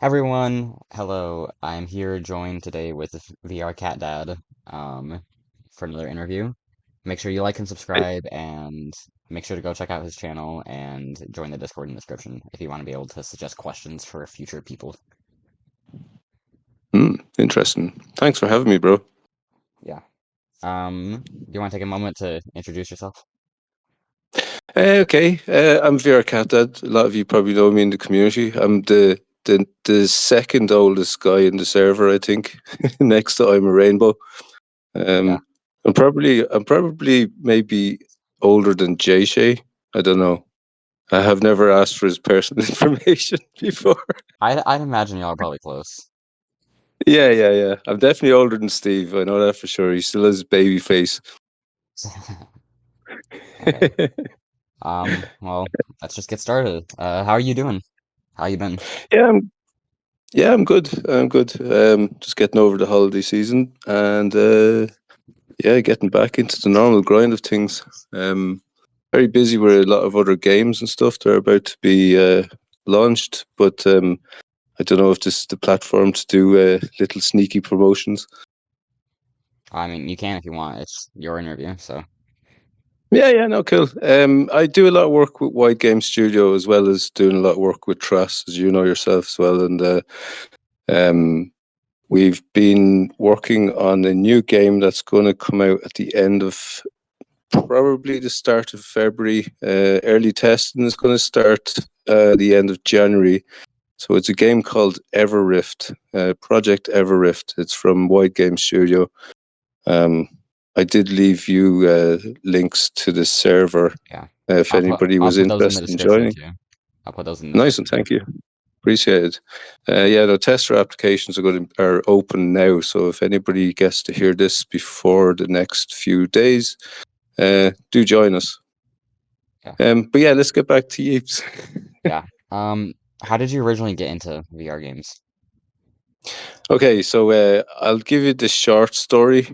Everyone, hello. I'm here joined today with VRcatdad for another interview. Make sure you like and Right. subscribe, and make sure to go check out his channel and join the Discord in the description if you want to be able to suggest questions for future people. Interesting. Thanks for having me, bro. Yeah. Do you want to take a moment to introduce yourself? Okay, I'm VRcatdad. A lot of you probably know me in the community. I'm the second oldest guy in the server, I think. Next to I'm a rainbow. Yeah. Um, I'm probably maybe older than Jay Shay. I don't know. I have never asked for his personal information before. I'd imagine y'all are probably close. Yeah. I'm definitely older than Steve. I know that for sure. He still has baby face. Okay. Well, let's just get started. How are you doing? How you been? Yeah, I'm good. I'm good. Just getting over the holiday season and yeah, getting back into the normal grind of things. Very busy with a lot of other games and stuff. They're about to be launched, but I don't know if this is the platform to do little sneaky promotions. I mean, you can if you want. It's your interview, so Yeah, no, cool. I do a lot of work with White Game Studio as well as doing a lot of work with Truss, as you know yourself as well, and um, we've been working on a new game that's going to come out at the end of probably the start of February. Early testing is going to start the end of January. So it's a game called Everift, Project Everift. It's from White Game Studio. Um, I did leave you links to the server yeah. if anybody I'll was put those in the interested in description joining. too. I'll put those in the Nice, and description too. thank you. Appreciate it. Yeah, the tester applications are open now. So if anybody gets to hear this before the next few days, do join us. Yeah. But yeah, let's get back to Yeeps. Yeah. How did you originally get into VR games? Okay, so I'll give you the short story.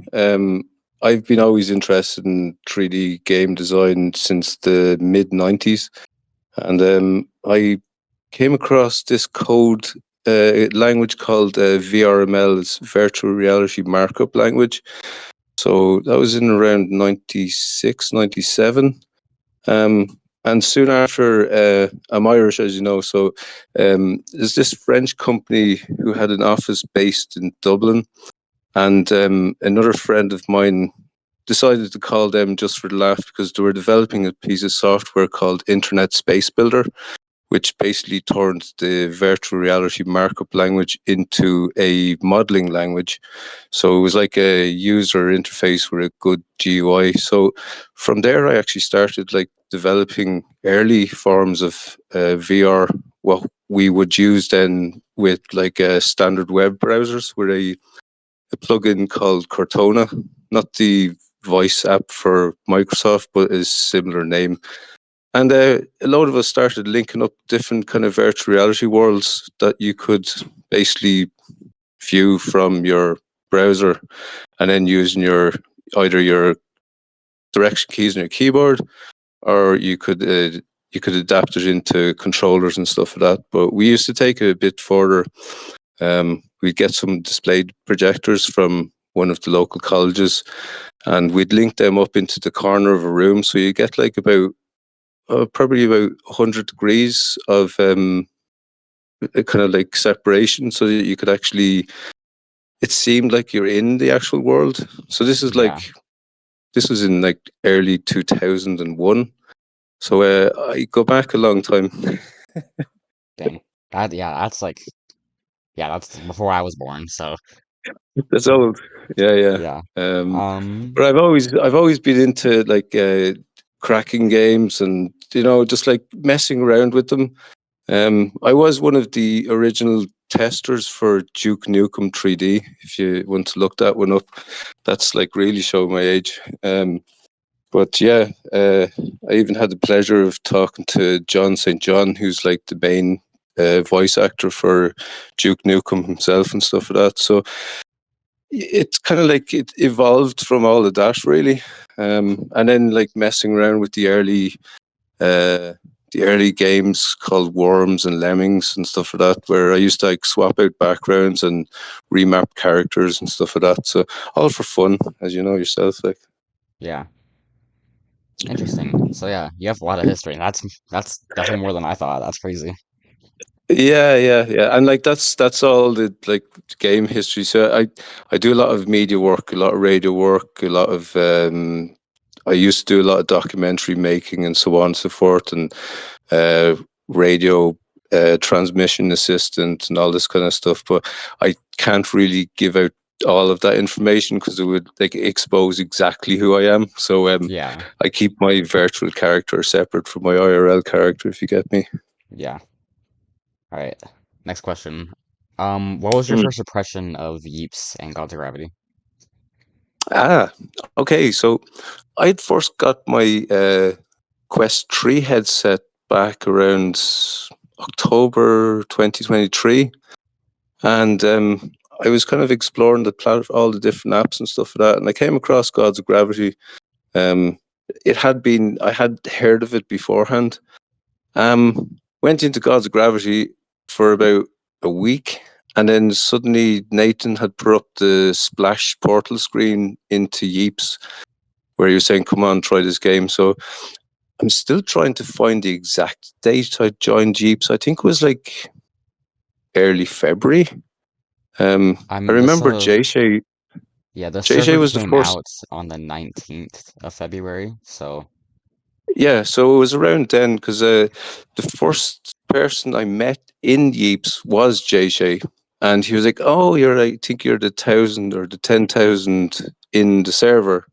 I've been always interested in 3D game design since the mid 90s. And I came across this code language called VRML, it's Virtual Reality Markup Language. So that was in around 96, 97. Um, and soon after, I'm Irish, as you know. So there's this French company who had an office based in Dublin. And another friend of mine decided to call them just for the laugh because they were developing a piece of software called Internet Space Builder, which basically turned the virtual reality markup language into a modeling language. So it was like a user interface with a good GUI. So from there, I actually started like developing early forms of VR. What we would use then with like standard web browsers with a plugin called Cortana, not the voice app for Microsoft, but a similar name. And a load of us started linking up different kind of virtual reality worlds that you could basically view from your browser, and then using either your direction keys on your keyboard, or you could adapt it into controllers and stuff like that. But we used to take it a bit further. We'd get some displayed projectors from one of the local colleges, and we'd link them up into the corner of a room. So you get like probably about 100 degrees of a kind of like separation, so that you could actually, it seemed like you're in the actual world. So Yeah. this was in like early 2001. So I go back a long time. Dang. That's like that's before I was born, so That's old. Yeah. yeah. Um, Um but I've always been into like cracking games, and just like messing around with them. I was one of the original testers for Duke Nukem 3D. If you want to look that one up, that's like really showing my age. But yeah, I even had the pleasure of talking to John St. John, who's like the main voice actor for Duke Nukem himself and stuff like that. So it's kind of like it evolved from all of that, really. And then like messing around with the early uh, the early games called Worms and Lemmings and stuff like that, where I used to like swap out backgrounds and remap characters and stuff like that. So all for fun, as you know yourself. Like, Yeah. Interesting. So yeah, you have a lot of history, and that's definitely more than I thought. That's crazy. yeah, and like that's all the like game history. So I do a lot of media work, a lot of radio work, a lot of I used to do a lot of documentary making and so on and so forth, and uh, radio transmission assistant and all this kind of stuff. But I can't really give out all of that information because it would like expose exactly who I am. So Yeah. I keep my virtual character separate from my IRL character, if you get me. Yeah. All right. Next question. What was your Mm. first impression of Yeeps and Gods of Gravity? Ah, okay. So I'd first got my Quest 3 headset back around October 2023. And I was kind of exploring all the different apps and stuff like that. And I came across Gods of Gravity. Um, I had heard of it beforehand. Went into Gods of Gravity for about a week. And then suddenly Nathan had put up the splash portal screen into Yeeps where he was saying, come on, try this game. So I'm still trying to find the exact date I joined Jeeps. I think it was like early February. I This remember JShay. yeah, the server JShay was the came first. out on the 19th of February, so Yeah, so it was around then because the first person I met in Yeeps was JShay. And he was like, oh, I think you're the 1,000 or the 10,000 in the server.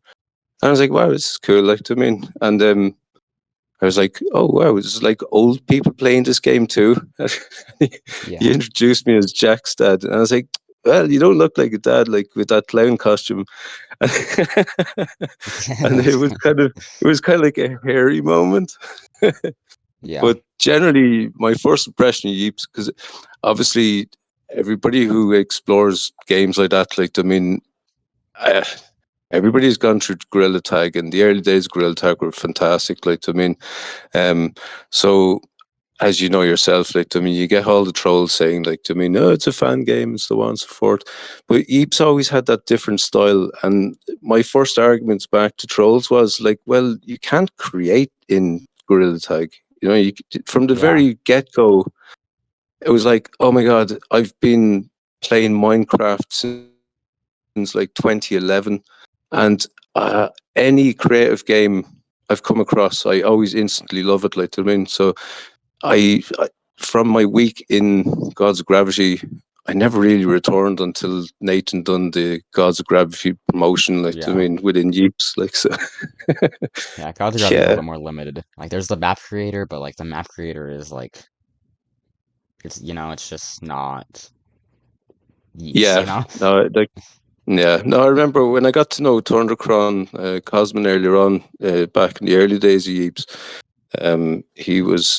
And I was like, wow, this is cool. Like, I mean, and I was like, oh wow, it's like old people playing this game too. He yeah. introduced me as Jack's dad, and I was like, well, you don't look like a dad, like with that clown costume. And it was kind of like a hairy moment. Yeah. But generally, my first impression of Yeeps, because obviously everybody who explores games like that, like I mean, uh, everybody's gone through Gorilla Tag, and the early days of Gorilla Tag were fantastic. Like I mean, um, so as you know yourself, like I mean, you get all the trolls saying, like I mean, no, it's a fan game and so on and so forth. But Eeps always had that different style, and my first arguments back to trolls was like, well, you can't create in Gorilla Tag. You know, from the Yeah. very get go, it was like, oh my god, I've been playing Minecraft since like 2011, and any creative game I've come across, I always instantly love it. Like I mean, so I from my week in Gods of Gravity, I never really returned until Nathan done the Gods of Gravity promotion. Like I Yeah. mean, within Yeeps, like so. Yeah, Gods of Gravity is a Yeah, little bit more limited. Like there's the map creator, but like the map creator is like it's just not Yeeps, you yeah. know? No, like yeah. No, I remember when I got to know Thundercron Cosmin earlier on, back in the early days of Yeeps. He was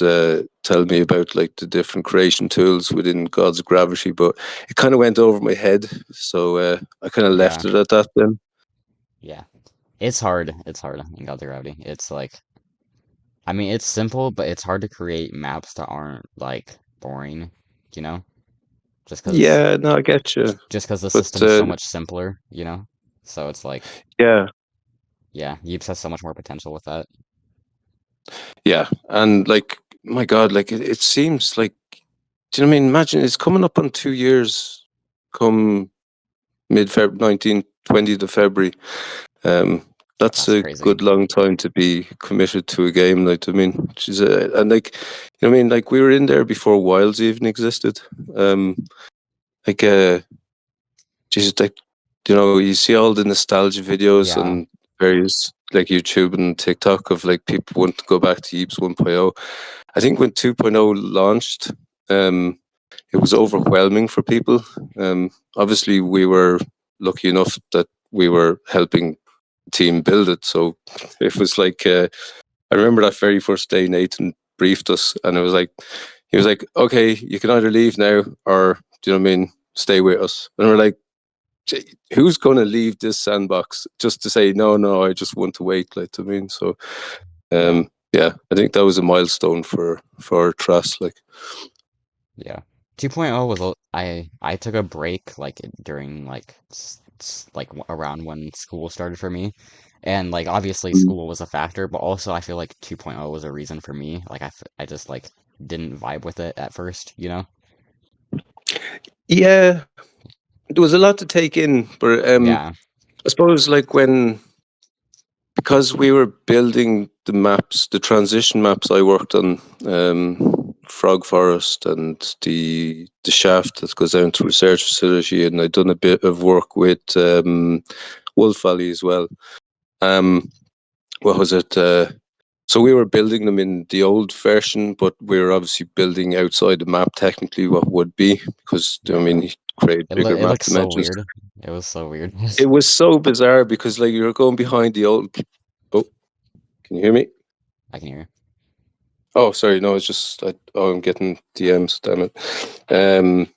telling me about like the different creation tools within Gods of Gravity, but it kind of went over my head, so I kind of Yeah. left it at that. Then, Yeah. It's hard. It's hard in Gods of Gravity. It's like I mean, it's simple, but it's hard to create maps that aren't like boring, you know? Just because yeah, no, I get you, just because the but system's so much simpler, you know? So it's like, yeah, yeah, Yeeps has so much more potential with that. yeah, and like my God, like it seems like, do you know what I mean? Imagine it's coming up on 2 years, come mid Feb 1920th of February. Um, that's That's a crazy. good long time to be committed to a game. Like I mean, which is and like you know, what I mean, like we were in there before Wilds even existed. Um, like just like you know, you see all the nostalgia videos Yeah, on various like YouTube and TikTok of like people want to go back to Yeeps 1.0. I think when 2.0 launched, um, it was overwhelming for people. Obviously, we were lucky enough that we were helping the team build it. So it was like, I remember that very first day Nathan briefed us, and it was like, he was like, okay, you can either leave now or, do you know what I mean, stay with us. And we're like, who's going to leave this sandbox just to say, no, I just want to wait, like, I mean, so, yeah. um, yeah, I think that was a milestone for Trust. Like, Yeah. 2.0 was I took a break like during like around when school started for me. And like obviously mm, school was a factor, but also I feel like 2.0 was a reason for me. Like I just like didn't vibe with it at first, you know? yeah, there was a lot to take in, but Yeah. I suppose like when because we were building the maps, the transition maps I worked on, Frog Forest and the shaft that goes down to research facility, and I'd done a bit of work with Wolf Valley as well. Um, what was it? So we were building them in the old version, but we were obviously building outside the map technically what would be because I Yeah. mean you create bigger It map looks so dimensions. weird. It was so weird. It was so bizarre because like you were going behind the old. Oh, can you hear me? I can hear. Oh, sorry. No, it's just I'm getting DMs. Damn it.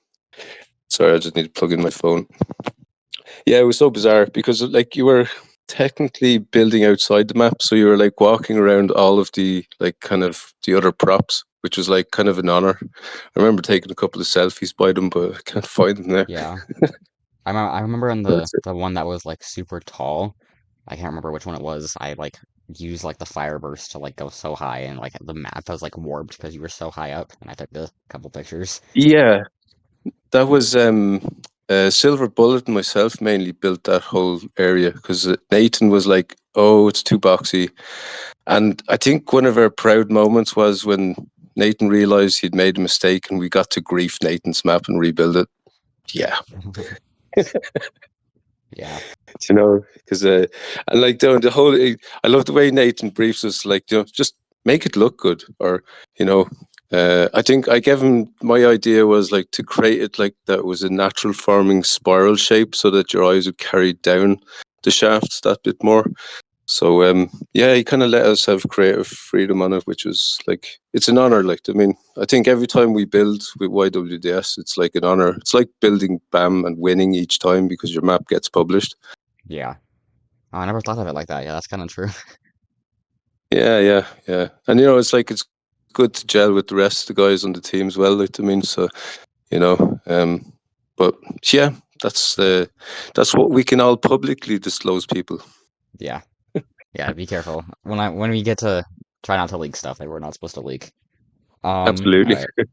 Sorry, I just need to plug in my phone. Yeah, it was so bizarre because like you were technically building outside the map, so you were like walking around all of the like kind of the other props, which was like kind of an honor. I remember taking a couple of selfies by them, but I can't find them there. Yeah. I remember in That's it. the one that was like super tall. I can't remember which one it was. I like used like the fire burst to like go so high and like the map was like warped because you were so high up and I took a couple pictures. Yeah, that was Silver Bullet and myself mainly built that whole area because Nathan was like, "Oh, it's too boxy." And I think one of our proud moments was when Nathan realized he'd made a mistake and we got to grief Nathan's map and rebuild it. Yeah, Yeah. because and like the whole, I love the way Nathan briefs us, like, just make it look good, or you know, I think I gave him my idea was like to create it like that was a natural forming spiral shape so that your eyes would carry down the shafts that bit more. So yeah, he kind of let us have creative freedom on it, which was like it's an honor. Like I mean, I think every time we build with YWDS, it's like an honor. It's like building BAM and winning each time because your map gets published. Yeah. Oh, I never thought of it like that. Yeah, that's kind of true. Yeah, yeah, yeah. And it's like it's good to gel with the rest of the guys on the team as well. Like I mean, so you know, but yeah, that's what we can all publicly disclose, people. Yeah. Yeah, be careful. When we get to try not to leak stuff that we're not supposed to leak. All Absolutely. right.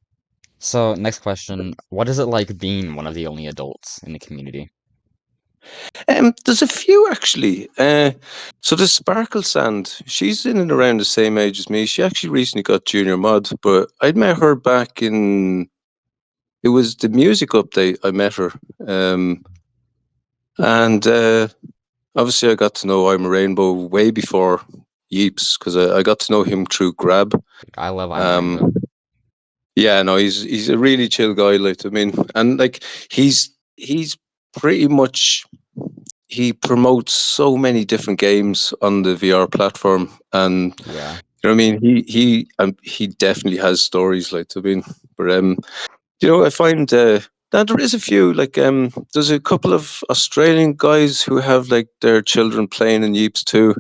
So, next question. What is it like being one of the only adults in the community? There's a few actually. So there's Sparkle Sand. She's in and around the same age as me. She actually recently got junior mod, but I'd met her back in. It was the music update. I met her, and obviously I got to know I'm a Rainbow way before Yeeps because I got to know him through Grab. I love I'm a Um, Rainbow. yeah, no, he's a really chill guy. Like I mean, and like he's pretty much he promotes so many different games on the VR platform, and Yeah. you know what I mean. He definitely has stories like I mean, but I find that there is a few like there's a couple of Australian guys who have like their children playing in Yeeps too.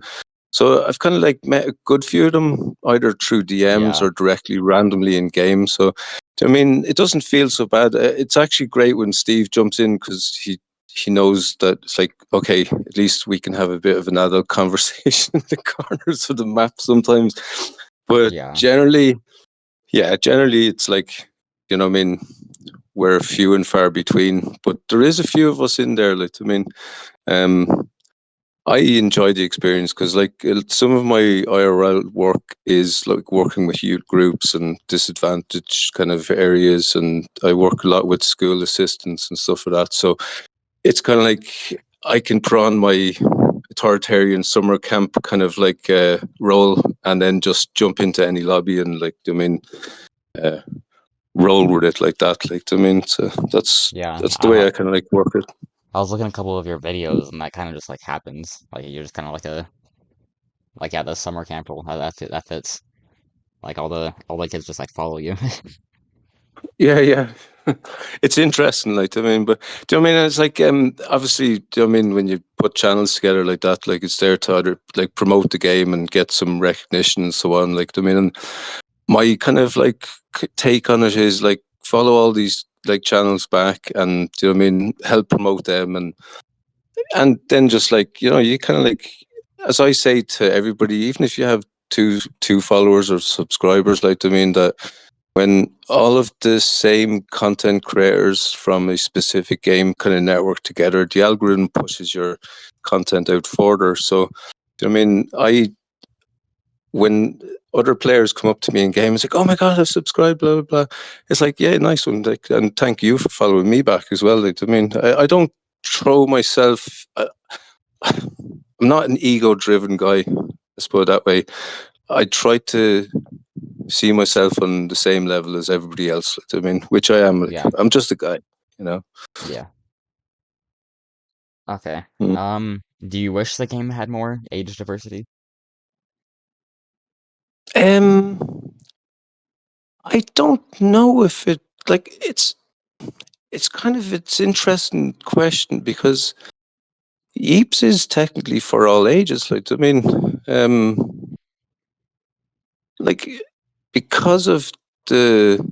So I've kind of like met a good few of them either through DMs Yeah. or directly randomly in game. So I mean, it doesn't feel so bad. It's actually great when Steve jumps in because he knows that it's like okay, at least we can have a bit of an adult conversation in the corners of the map sometimes. But Yeah. generally, yeah, generally it's like I mean, we're few and far between. But there is a few of us in there. Like I mean, um, I enjoy the experience because, like, some of my IRL work is like working with youth groups and disadvantaged kind of areas, and I work a lot with school assistants and stuff like that. So it's kind of like I can put on my authoritarian summer camp kind of like role, and then just jump into any lobby and like I mean, uh, roll with it like that. Like I mean, so Yeah. that's the way I kind of like work it. I was looking at a couple of your videos and that kind of just like happens. Like you're just kind of like a like yeah, the summer camp rule. That fits. Like all the kids just like follow you. Yeah, yeah. It's interesting, like, I mean, but do you know what I mean? It's like, obviously, do you know what I mean? When you put channels together like that, like, it's there to either like promote the game and get some recognition and so on. Like, I mean, and my kind of like take on it is like follow all these like channels back and, do you know what I mean? Help promote them and then just like, you know, you kind of like, as I say to everybody, even if you have two followers or subscribers, like, I mean, that when all of the same content creators from a specific game kind of network together, the algorithm pushes your content out further. So, I mean, when other players come up to me in game, it's like, oh my God, I've subscribed, blah, blah, blah. It's like, yeah, nice one. Like, and thank you for following me back as well. Like, I mean, I don't throw myself, I'm not an ego driven guy, let's put it that way. I try to see myself on the same level as everybody else. I mean, which I am. Like, Yeah, I'm just a guy, you know. yeah. Okay. Mm. Do you wish the game had more age diversity? Um, I don't know if it like it's kind of it's interesting question because Yeeps is technically for all ages. Like, I mean, like because of the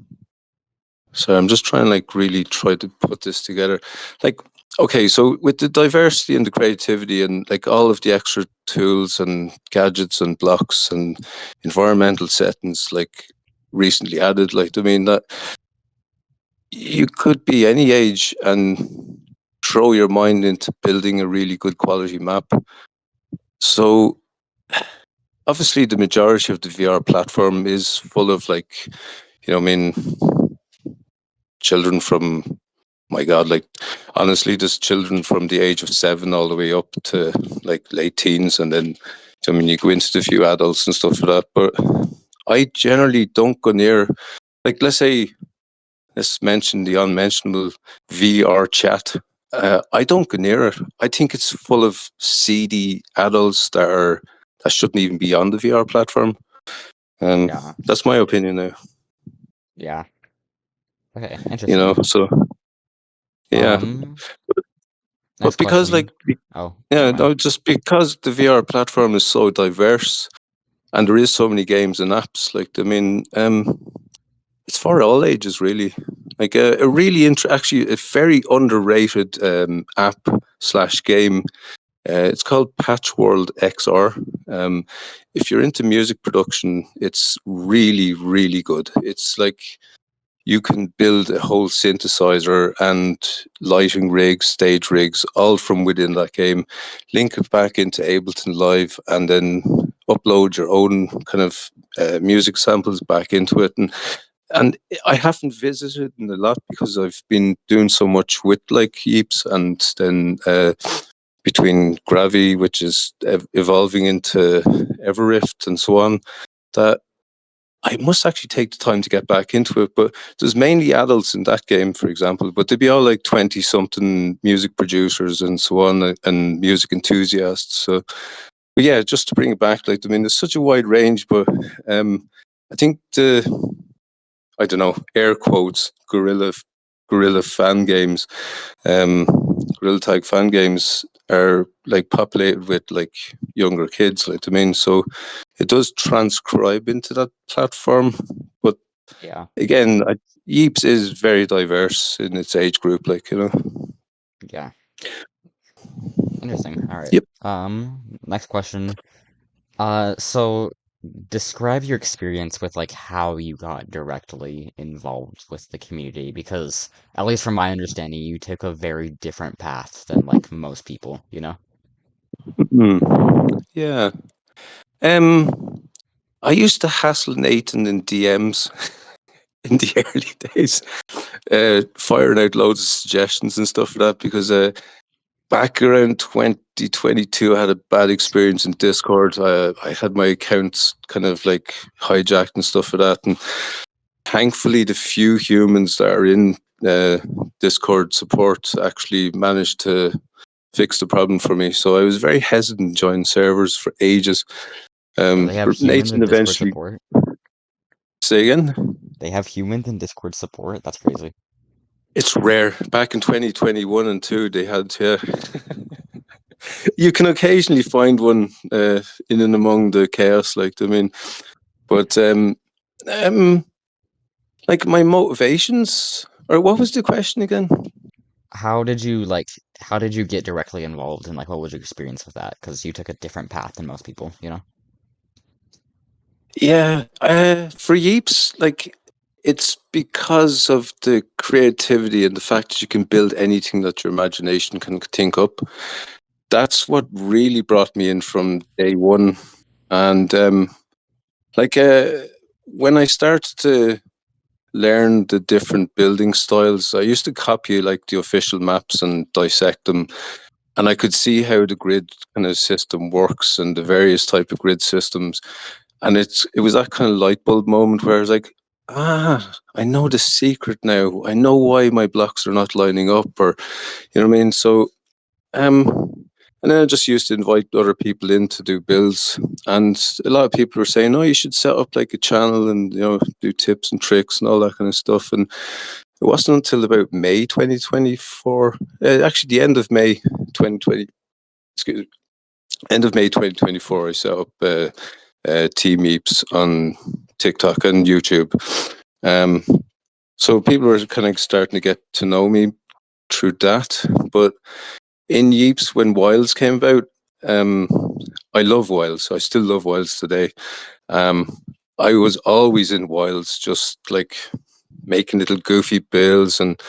sorry, I'm just trying like really try to put this together. Like, okay, so with the diversity and the creativity and like all of the extra tools and gadgets and blocks and environmental settings like recently added, like, I mean, that you could be any age and throw your mind into building a really good quality map. So obviously the majority of the VR platform is full of like, you know, I mean, children from my God, like honestly, there's children from the age of 7 all the way up to like late teens, and then I mean you go into the few adults and stuff like that. But I generally don't go near like let's mention the unmentionable VR chat. I don't go near it. I think it's full of seedy adults that shouldn't even be on the VR platform. Yeah, That's my opinion now. yeah. Okay, You know, interesting. so yeah. Um, But Next because question. like Oh, yeah, never mind. no, just because the VR platform is so diverse and there is so many games and apps, like I mean, it's for all ages really. Like a really actually a very underrated app slash game. It's called Patchworld XR. Um, if you're into music production, it's really really good. It's like you can build a whole synthesizer and lighting rigs, stage rigs, all from within that game, link it back into Ableton Live, and then upload your own kind of music samples back into it. And I haven't visited in a lot because I've been doing so much with like Yeeps and then between Gravi, which is evolving into Everift and so on, that I must actually take the time to get back into it. But there's mainly adults in that game, for example, but they'd be all like 20 something music producers and so on and music enthusiasts. So, but yeah, just to bring it back, like, I mean, there's such a wide range, but I think I don't know, air quotes, guerrilla fan games, um, guerrilla tag fan games are like populated with like younger kids, like I mean, so it does transcribe into that platform. But Yeah, again, Yeeps is very diverse in its age group, like, you know. yeah. Interesting. All right. Yep. Next question. So describe your experience with like how you got directly involved with the community because at least from my understanding, you took a very different path than like most people, you know? Yeah. Um, I used to hassle Nathan in DMs in the early days, firing out loads of suggestions and stuff like that because back around 2022, I had a bad experience in Discord. I had my accounts kind of like hijacked and stuff like that. And thankfully, the few humans that are in Discord support actually managed to fix the problem for me. So I was very hesitant to join servers for ages. They have But humans Nathan in Discord eventually, support. say again? They have humans in Discord support. That's crazy. It's rare. Back in 2021 and 2, they had, yeah. You can occasionally find one in and among the chaos, like, I mean, but um, like my motivations, or what was the question again? How did you like? How did you get directly involved, and like, what was your experience with that? Because you took a different path than most people, you know? Yeah, for Yeeps, like it's because of the creativity and the fact that you can build anything that your imagination can think up. That's what really brought me in from day one. And like when I started to learn the different building styles, I used to copy like the official maps and dissect them, and I could see how the grid kind of system works and the various type of grid systems. And it was that kind of light bulb moment where I was like, I know the secret now. I know why my blocks are not lining up, or you know what I mean. So and then I just used to invite other people in to do builds, and a lot of people were saying, "Oh, you should set up like a channel and do tips and tricks and all that kind of stuff." And it wasn't until about May 2024, actually the end of May 2020, excuse me, end of May 2024, I set up Team Yeeps on TikTok and YouTube. Um, so people were kind of starting to get to know me through that. But in Yeeps, when Wilds came about, um, I love Wilds. I still love Wilds today. Um, I was always in Wilds, just like making little goofy builds, and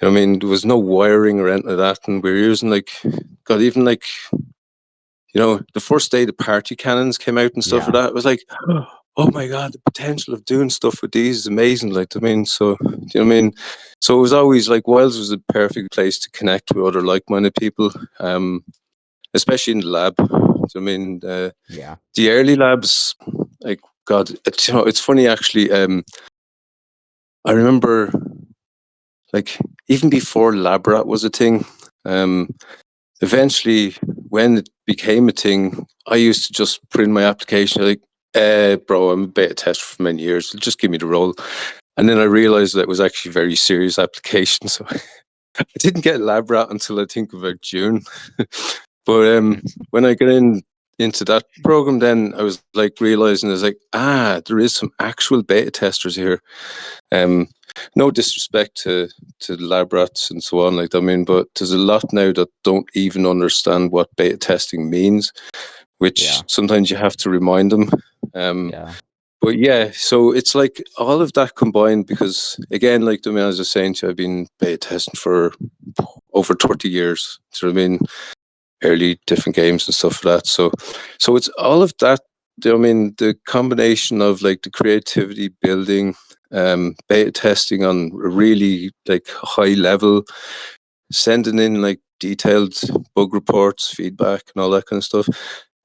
I mean, there was no wiring or anything like that, and we were using like, God, even like the first day the party cannons came out and stuff like Yeah, that, it was like, oh my God, the potential of doing stuff with these is amazing. Like, I mean, so, do you know what I mean? So it was always like, Wales was a perfect place to connect with other like-minded people, especially in the lab. I mean, yeah, the early labs, like, God, it's funny actually. I remember, like, even before LabRat was a thing, um, eventually, when it became a thing, I used to just put in my application like, bro, I'm a beta tester for many years. Just give me the role. And then I realized that it was actually a very serious application. So I didn't get lab rat until I think about June. But when I got into that program, then I was like realizing I was like, there is some actual beta testers here. Um, no disrespect to the lab rats and so on, like I mean, but there's a lot now that don't even understand what beta testing means, which yeah, sometimes you have to remind them. Um, yeah. but yeah, so it's like all of that combined because again, like I mean, as I was saying to you, I've been beta testing for over 30 years. So I mean, early different games and stuff like that. So it's all of that. I mean, the combination of like the creativity building, beta testing on a really like high level, sending in like detailed bug reports, feedback, and all that kind of stuff.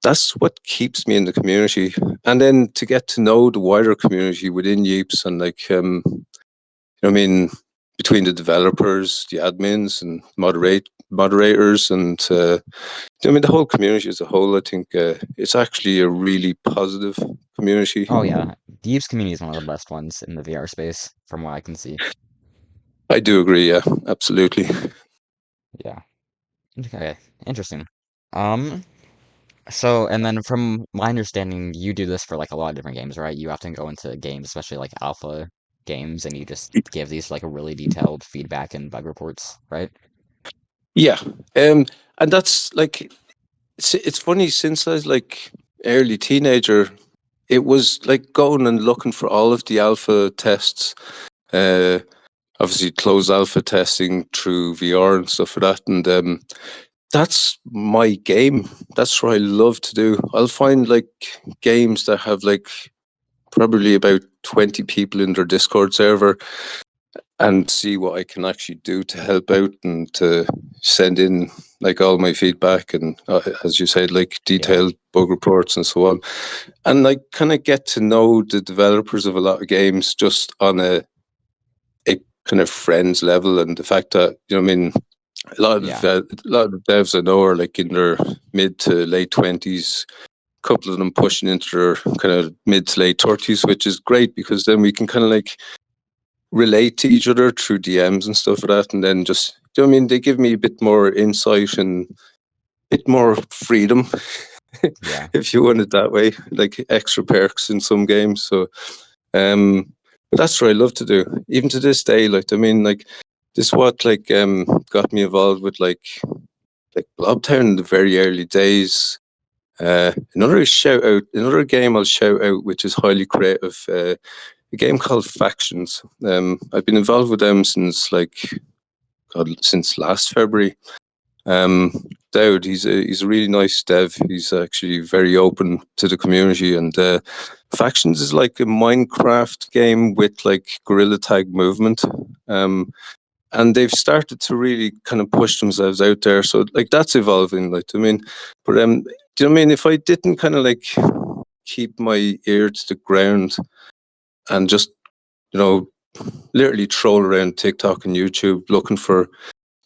That's what keeps me in the community, and then to get to know the wider community within Yeeps and like I mean, between the developers, the admins, and moderators, and I mean the whole community as a whole. I think it's actually a really positive community. Oh yeah, the Yeeps community is one of the best ones in the VR space, from what I can see. I do agree. Yeah, absolutely. Yeah. Okay, interesting. Um, so and then from my understanding, you do this for like a lot of different games, right? You often go into games, especially like alpha games, and you just give these like a really detailed feedback and bug reports, right? Yeah, and that's like it's funny since I was like early teenager. It was like going and looking for all of the alpha tests. Uh, Obviously, closed alpha testing through VR and stuff like that, and that's my game. That's what I love to do. I'll find like games that have like probably about 20 people in their Discord server and see what I can actually do to help out and to send in like all my feedback and as you said, like Yeah, detailed bug reports and so on. And like kind of get to know the developers of a lot of games just on a kind of friends level, and the fact that I mean yeah, a lot of the devs I know are like in their mid to late 20s, a couple of them pushing into their kind of mid to late 30s, which is great because then we can kind of like relate to each other through DMs and stuff like that, and then just, do you know what I mean? They give me a bit more insight and a bit more freedom, Yeah, if you want it that way, like extra perks in some games. So, but that's what I love to do, even to this day. Like, I mean, like this is what got me involved with like Blobtown in the very early days. Another game I'll shout out, which is highly creative. A game called Factions. I've been involved with them since since last February. Dowd, he's a really nice dev. He's actually very open to the community, and Factions is like a Minecraft game with like guerrilla tag movement. And they've started to really kind of push themselves out there. So like that's evolving. Like, I mean, but do you know what I mean? If I didn't kind of like keep my ear to the ground and just, you know, literally troll around TikTok and YouTube looking for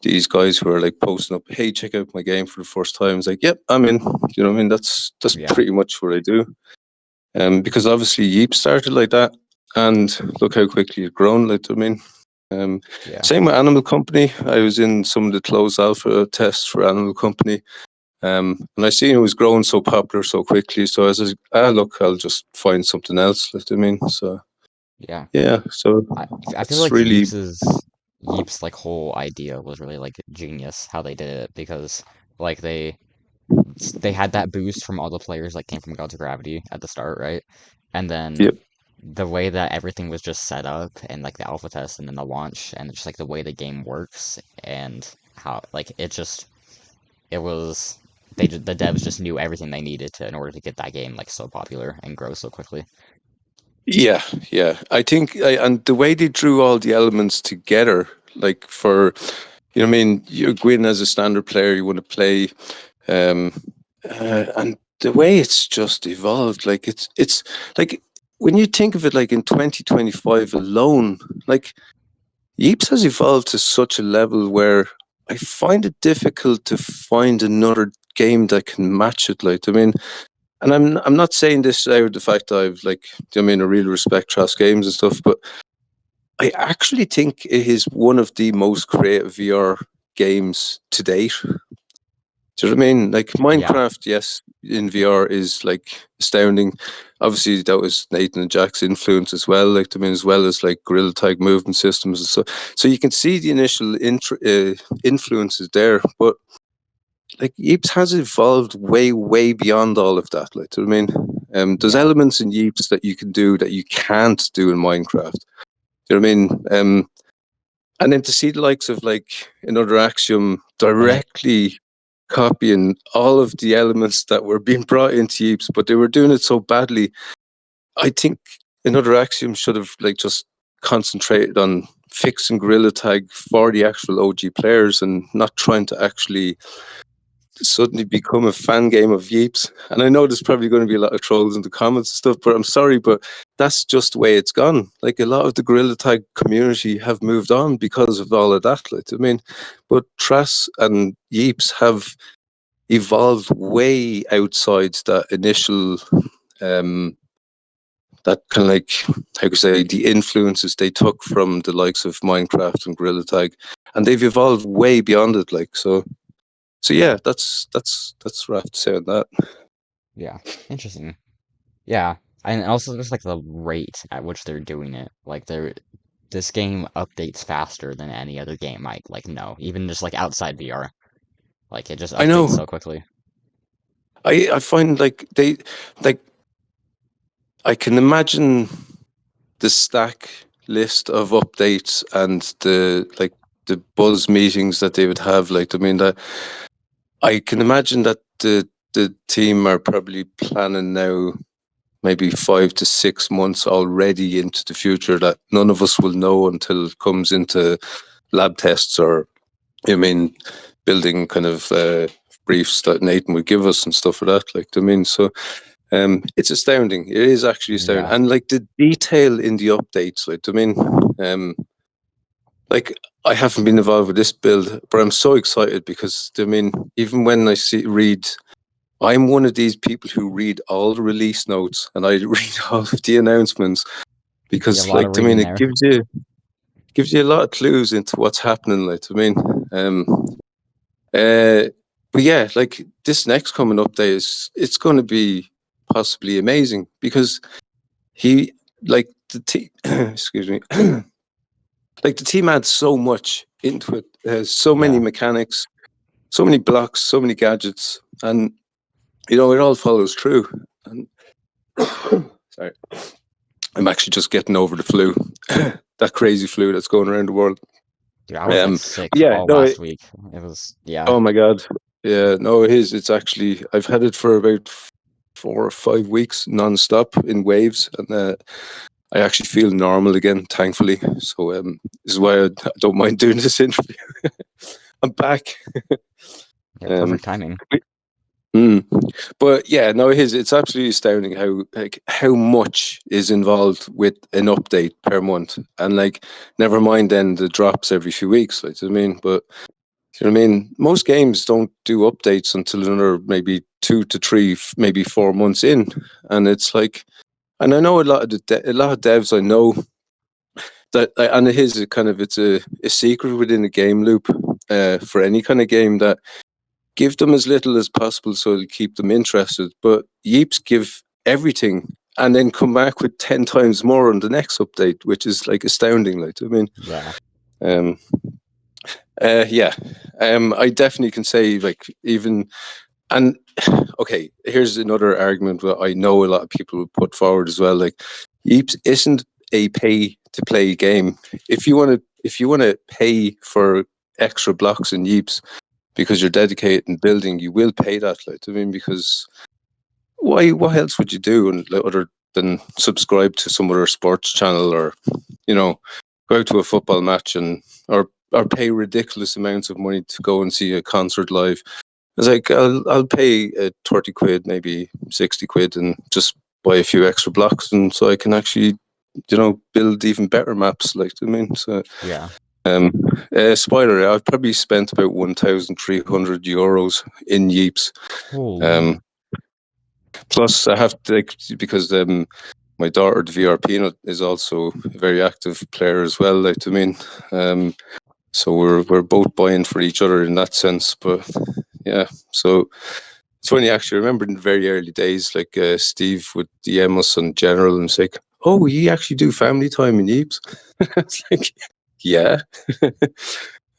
these guys who are like posting up, "Hey, check out my game for the first time." It's like, yep, I'm in. You know what I mean? That's yeah, pretty much what I do. Because obviously Yeeps started like that, and look how quickly it's grown. Like, I mean, um, yeah, same with Animal Company. I was in some of the closed alpha tests for Animal Company, and I seen it was growing so popular so quickly. So I was like, look, I'll just find something else. Like, I mean, so yeah. yeah, so I feel it's like really Yeeps like whole idea was really like genius how they did it because like they had that boost from all the players that came from Gods of Gravity at the start, right? And then yep. the way that everything was just set up and like the alpha test and then the launch and just like the way the game works and how like it was the devs just knew everything they needed to in order to get that game like so popular and grow so quickly. Yeah, yeah. I think, and the way they drew all the elements together, like for, you know, what I mean, you go in as a standard player, you want to play, um, and the way it's just evolved, like it's like when you think of it, like in 2025 alone, like Yeeps has evolved to such a level where I find it difficult to find another game that can match it. Like, I mean, and I'm not saying this out of the fact that I've like, I mean, I really respect Trask Games and stuff, but I actually think it is one of the most creative VR games to date. Do you know what I mean? Like Yeah, Minecraft, yes, in VR is like astounding. Obviously, that was Nathan and Jack's influence as well. Like, I mean, as well as like Gorilla Tag movement systems and so. So you can see the initial influences there, but like Yeeps has evolved way, way beyond all of that. Like, do you know what I mean? There's yeah, elements in Yeeps that you can do that you can't do in Minecraft. Do you know what I mean? And then to see the likes of like another Axiom and it directly copying all of the elements that were being brought into Yeeps, but they were doing it so badly. I think another Axiom should have like just concentrated on fixing Gorilla Tag for the actual OG players and not trying to actually suddenly become a fan game of Yeeps. And I know there's probably going to be a lot of trolls in the comments and stuff, but I'm sorry, but that's just the way it's gone. Like a lot of the Gorilla Tag community have moved on because of all of that. Like, I mean, but Trass and Yeeps have evolved way outside that initial that kind of like, how could I say, the influences they took from the likes of Minecraft and Gorilla Tag, and they've evolved way beyond it. Like, so yeah, yeah, that's what I have to say on that. yeah, interesting. Yeah, and also just like the rate at which they're doing it. Like this game updates faster than any other game I like know, even just like outside VR. Like it just I updates know. so quickly. I find like like I can imagine the stack list of updates and the buzz meetings that they would have. Like, I mean, that I can imagine that the team are probably planning now maybe 5 to 6 months already into the future that none of us will know until it comes into lab tests or, I mean, building kind of briefs that Nathan would give us and stuff like that. Like, I mean, so it's astounding. It is actually astounding, Yeah, and like the detail in the updates. Like, I mean, like I haven't been involved with this build, but I'm so excited because I mean, even when I read. I'm one of these people who read all the release notes and I read all of the announcements you have a because, lot of like, I mean, reading it there. gives you. gives you a lot of clues into what's happening. Like, I mean, uh, but yeah, like this next coming update is it's going to be possibly amazing because he like the team. Excuse me. Like the team adds so much into it. So many Yeah. mechanics, so many blocks, so many gadgets, and you know it all follows through. And sorry, I'm actually just getting over the flu, that crazy flu that's going around the world. Dude, I was like But sick yeah, all no, last week. It was, yeah, oh my god, yeah, no, it is. It's actually I've had it for about 4 or 5 weeks non-stop in waves, and I actually feel normal again, thankfully. So this is why I don't mind doing this interview. I'm back. yeah, Um, perfect timing. mm. But yeah, no, it's absolutely astounding how much is involved with an update per month, and like never mind then the drops every few weeks. Like I mean, but you know what I mean, most games don't do updates until another maybe 2 to 3, maybe 4 months in, and it's like, and I know a lot of a lot of devs I know that, and it is a kind of it's a secret within a game loop for any kind of game that give them as little as possible so it'll keep them interested. But Yeeps give everything and then come back with 10 times more on the next update, which is like astounding. Like, I mean, Yeah, um, yeah, I definitely can say like even, and okay, here's another argument that I know a lot of people would put forward as well. Like, Yeeps isn't a pay to play game. If you want to pay for extra blocks in Yeeps, because you're dedicated in building, you will pay that. Like, I mean, because why? What else would you do, and like, other than subscribe to some other sports channel, or you know, go out to a football match and or pay ridiculous amounts of money to go and see a concert live? It's like I'll pay 30 quid, maybe 60 quid, and just buy a few extra blocks, and so I can actually build even better maps. Like I mean, so yeah. um, spoiler, I've probably spent about €1,300 in Yeeps. Holy, Um, plus, I have to, like, because my daughter, the VR Peanut, is also a very active player as well. Like, I mean, so we're both buying for each other in that sense. But yeah, so it's funny actually. I remember in the very early days, like Steve would DM us on general and say, "Oh, we actually do family time in Yeeps." It's like, yeah.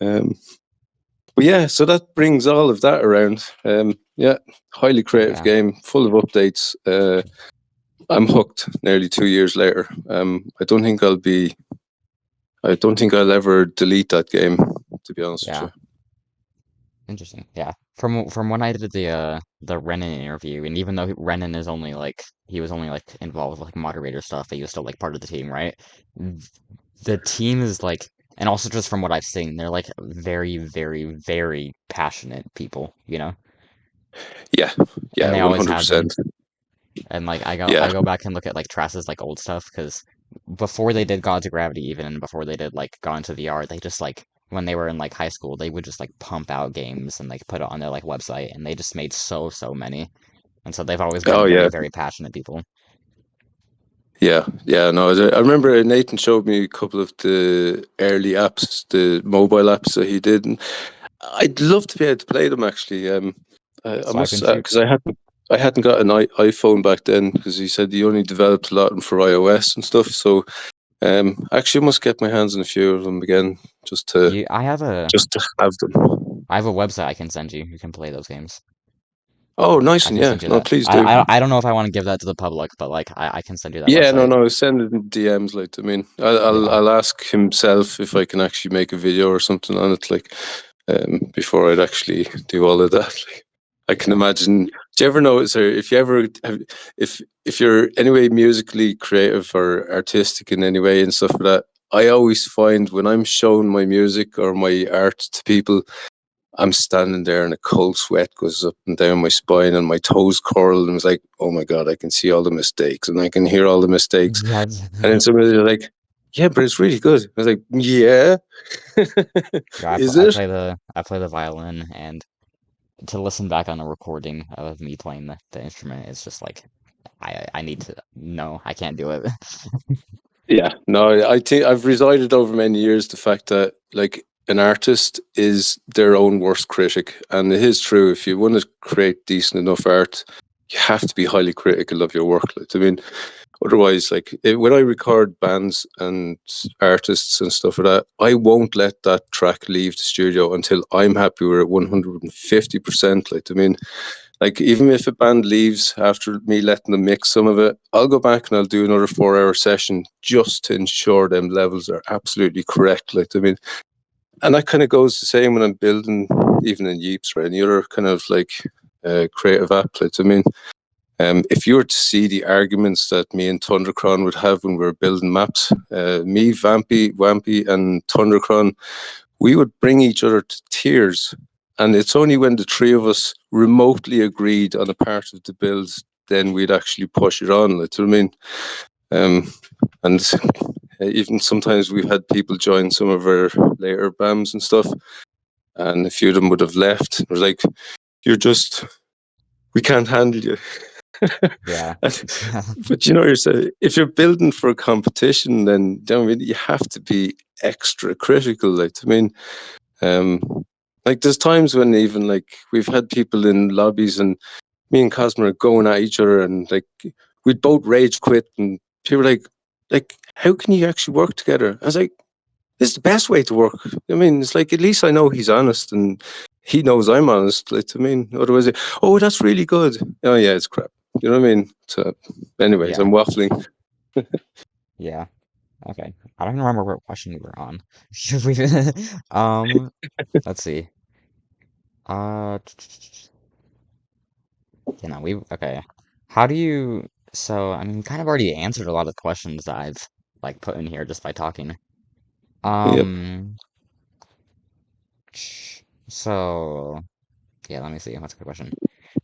um, But yeah, so that brings all of that around. Yeah, highly creative yeah, game, full of updates. I'm hooked. Nearly 2 years later. I don't think I'll ever delete that game. To be honest with yeah. you. Interesting. Yeah. From when I did the Renan interview, and even though Renan is only like he was only like involved with like moderator stuff, he was still like part of the team, right? Th- The team is like, and also just from what I've seen, they're like very, very, very passionate people, you know? Yeah, And yeah, they one always hundred have been. percent. And like Yeah. I go back and look at like Trass's like old stuff because before they did Gods of Gravity even and before they did like Gone to VR, they just like when they were in like high school, they would just like pump out games and like put it on their like website and they just made so many. And so they've always Oh been very, yeah. very passionate people. Yeah, yeah, no, I remember Nathan showed me a couple of the early apps, the mobile apps that he did, and I'd love to be able to play them actually. I Swipe must and shoot. because I hadn't got an iPhone back then because he said he only developed a lot of them for iOS and stuff. So I actually must get my hands on a few of them again just to You just to have them. I have a website I can send you. You can play those games. Oh, nice I and can yeah, send you no, that. please do. I don't know if I want to give that to the public, but like I can send you that Yeah, no, website. no, send it in DMs. Like, I mean, Yeah. I'll ask himself if I can actually make a video or something on it, like, before I'd actually do all of that. Like, I can Yeah. imagine. Do you ever notice, or if you ever have, if you're anyway musically creative or artistic in any way and stuff like that, I always find when I'm showing my music or my art to people, I'm standing there and a cold sweat goes up and down my spine and my toes curl and it's like, oh my God, I can see all the mistakes and I can hear all the mistakes. Yeah. And then somebody's like, yeah, but it's really good. I was like, yeah. Yeah, Is it? I play the violin and to listen back on a recording of me playing the instrument is just like I need to no, I can't do it. Yeah, no, I think I've resided over many years the fact that like an artist is their own worst critic, and it is true. If you want to create decent enough art, you have to be highly critical of your work. Like, I mean, otherwise, like when I record bands and artists and stuff like that, I won't let that track leave the studio until I'm happy with it 150%. Like, I mean, like even if a band leaves after me letting them mix some of it, I'll go back and I'll do another 4 hour session just to ensure them levels are absolutely correct. Like, I mean, and that kind of goes the same when I'm building, even in Yeeps or any other kind of like creative applets. I mean, if you were to see the arguments that me and Thundercron would have when we were building maps, me, Vampy, Wampy, and Thundercron, we would bring each other to tears. And it's only when the three of us remotely agreed on a part of the build, then we'd actually push it on. Like, you know what I mean? And even sometimes we've had people join some of our later BAMs and stuff, and a few of them would have left. It was like, you're just, we can't handle you. Yeah. But you know yourself, if you're building for a competition, then I mean, you have to be extra critical. Like, I mean, like there's times when even like we've had people in lobbies and me and Cosmo are going at each other and like we'd both rage quit and people were like, how can you actually work together? I was like, this is the best way to work. I mean, it's like at least I know he's honest and he knows I'm honest. Like, I mean, otherwise, oh, that's really good. Oh yeah, it's crap. You know what I mean? So, anyways, Yeah. I'm waffling. Yeah. Okay. I don't even remember what question we were on. Um, let's see. Uh, okay. How do you, so, I mean, you kind of already answered a lot of questions that I've like put in here just by talking. Yep. Um, so, yeah, let me see. That's a good question.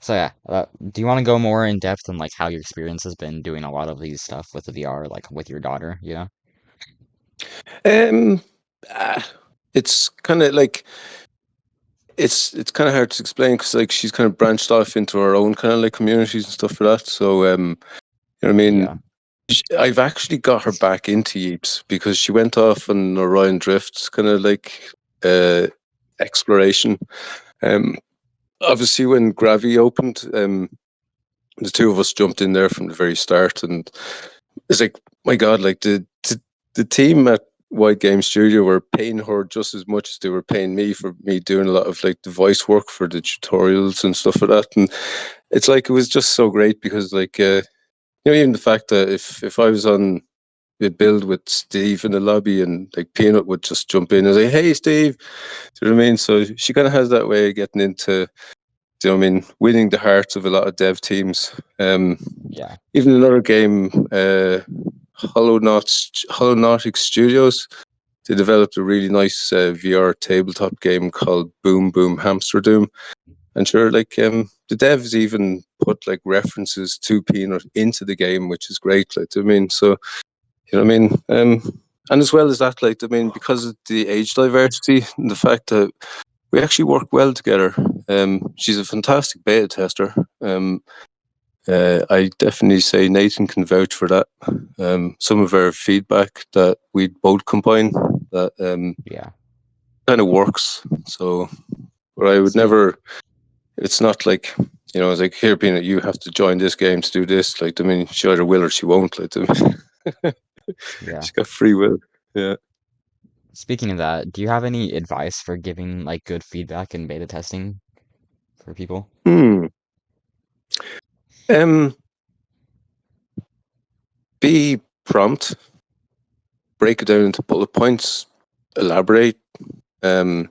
So yeah, do you want to go more in depth on like how your experience has been doing a lot of these stuff with the VR, like with your daughter, you know? Um, ah, it's kind of like it's kind of hard to explain because like she's kind of branched off into her own kind of like communities and stuff for that. So you know what I Yeah, mean. I've actually got her back into Yeeps because she went off on Orion Drift, kind of like uh, exploration. Um, obviously, when Gravi opened, the two of us jumped in there from the very start, and it's like, my God, like the team at White Game Studio were paying her just as much as they were paying me for me doing a lot of like the voice work for the tutorials and stuff like that. And it's like it was just so great because like you know, even the fact that if I was on the build with Steve in the lobby and like Peanut would just jump in and say, "Hey, Steve," do you know what I mean? So she kind of has that way of getting into, do you know what I mean, winning the hearts of a lot of dev teams. yeah, Even another game, Hollow Nautic Studios, they developed a really nice VR tabletop game called Boom Boom Hamster Doom. And sure, like the devs even put like references to Peanut into the game, which is great. Like, I mean, so you know what I mean? And as well as that, like, I mean, because of the age diversity and the fact that we actually work well together. She's a fantastic beta tester. I definitely say Nathan can vouch for that. Some of our feedback that we both combine that yeah. kind of works. So, but I would Speak, never. It's not like, you know, it's like, here, Peanut, you have to join this game to do this. Like, I mean, she either will or she won't. Like, yeah. she got free will. Yeah. Speaking of that, do you have any advice for giving like good feedback in beta testing for people? Hmm. Um. Be prompt, break it down into bullet points, elaborate. Um,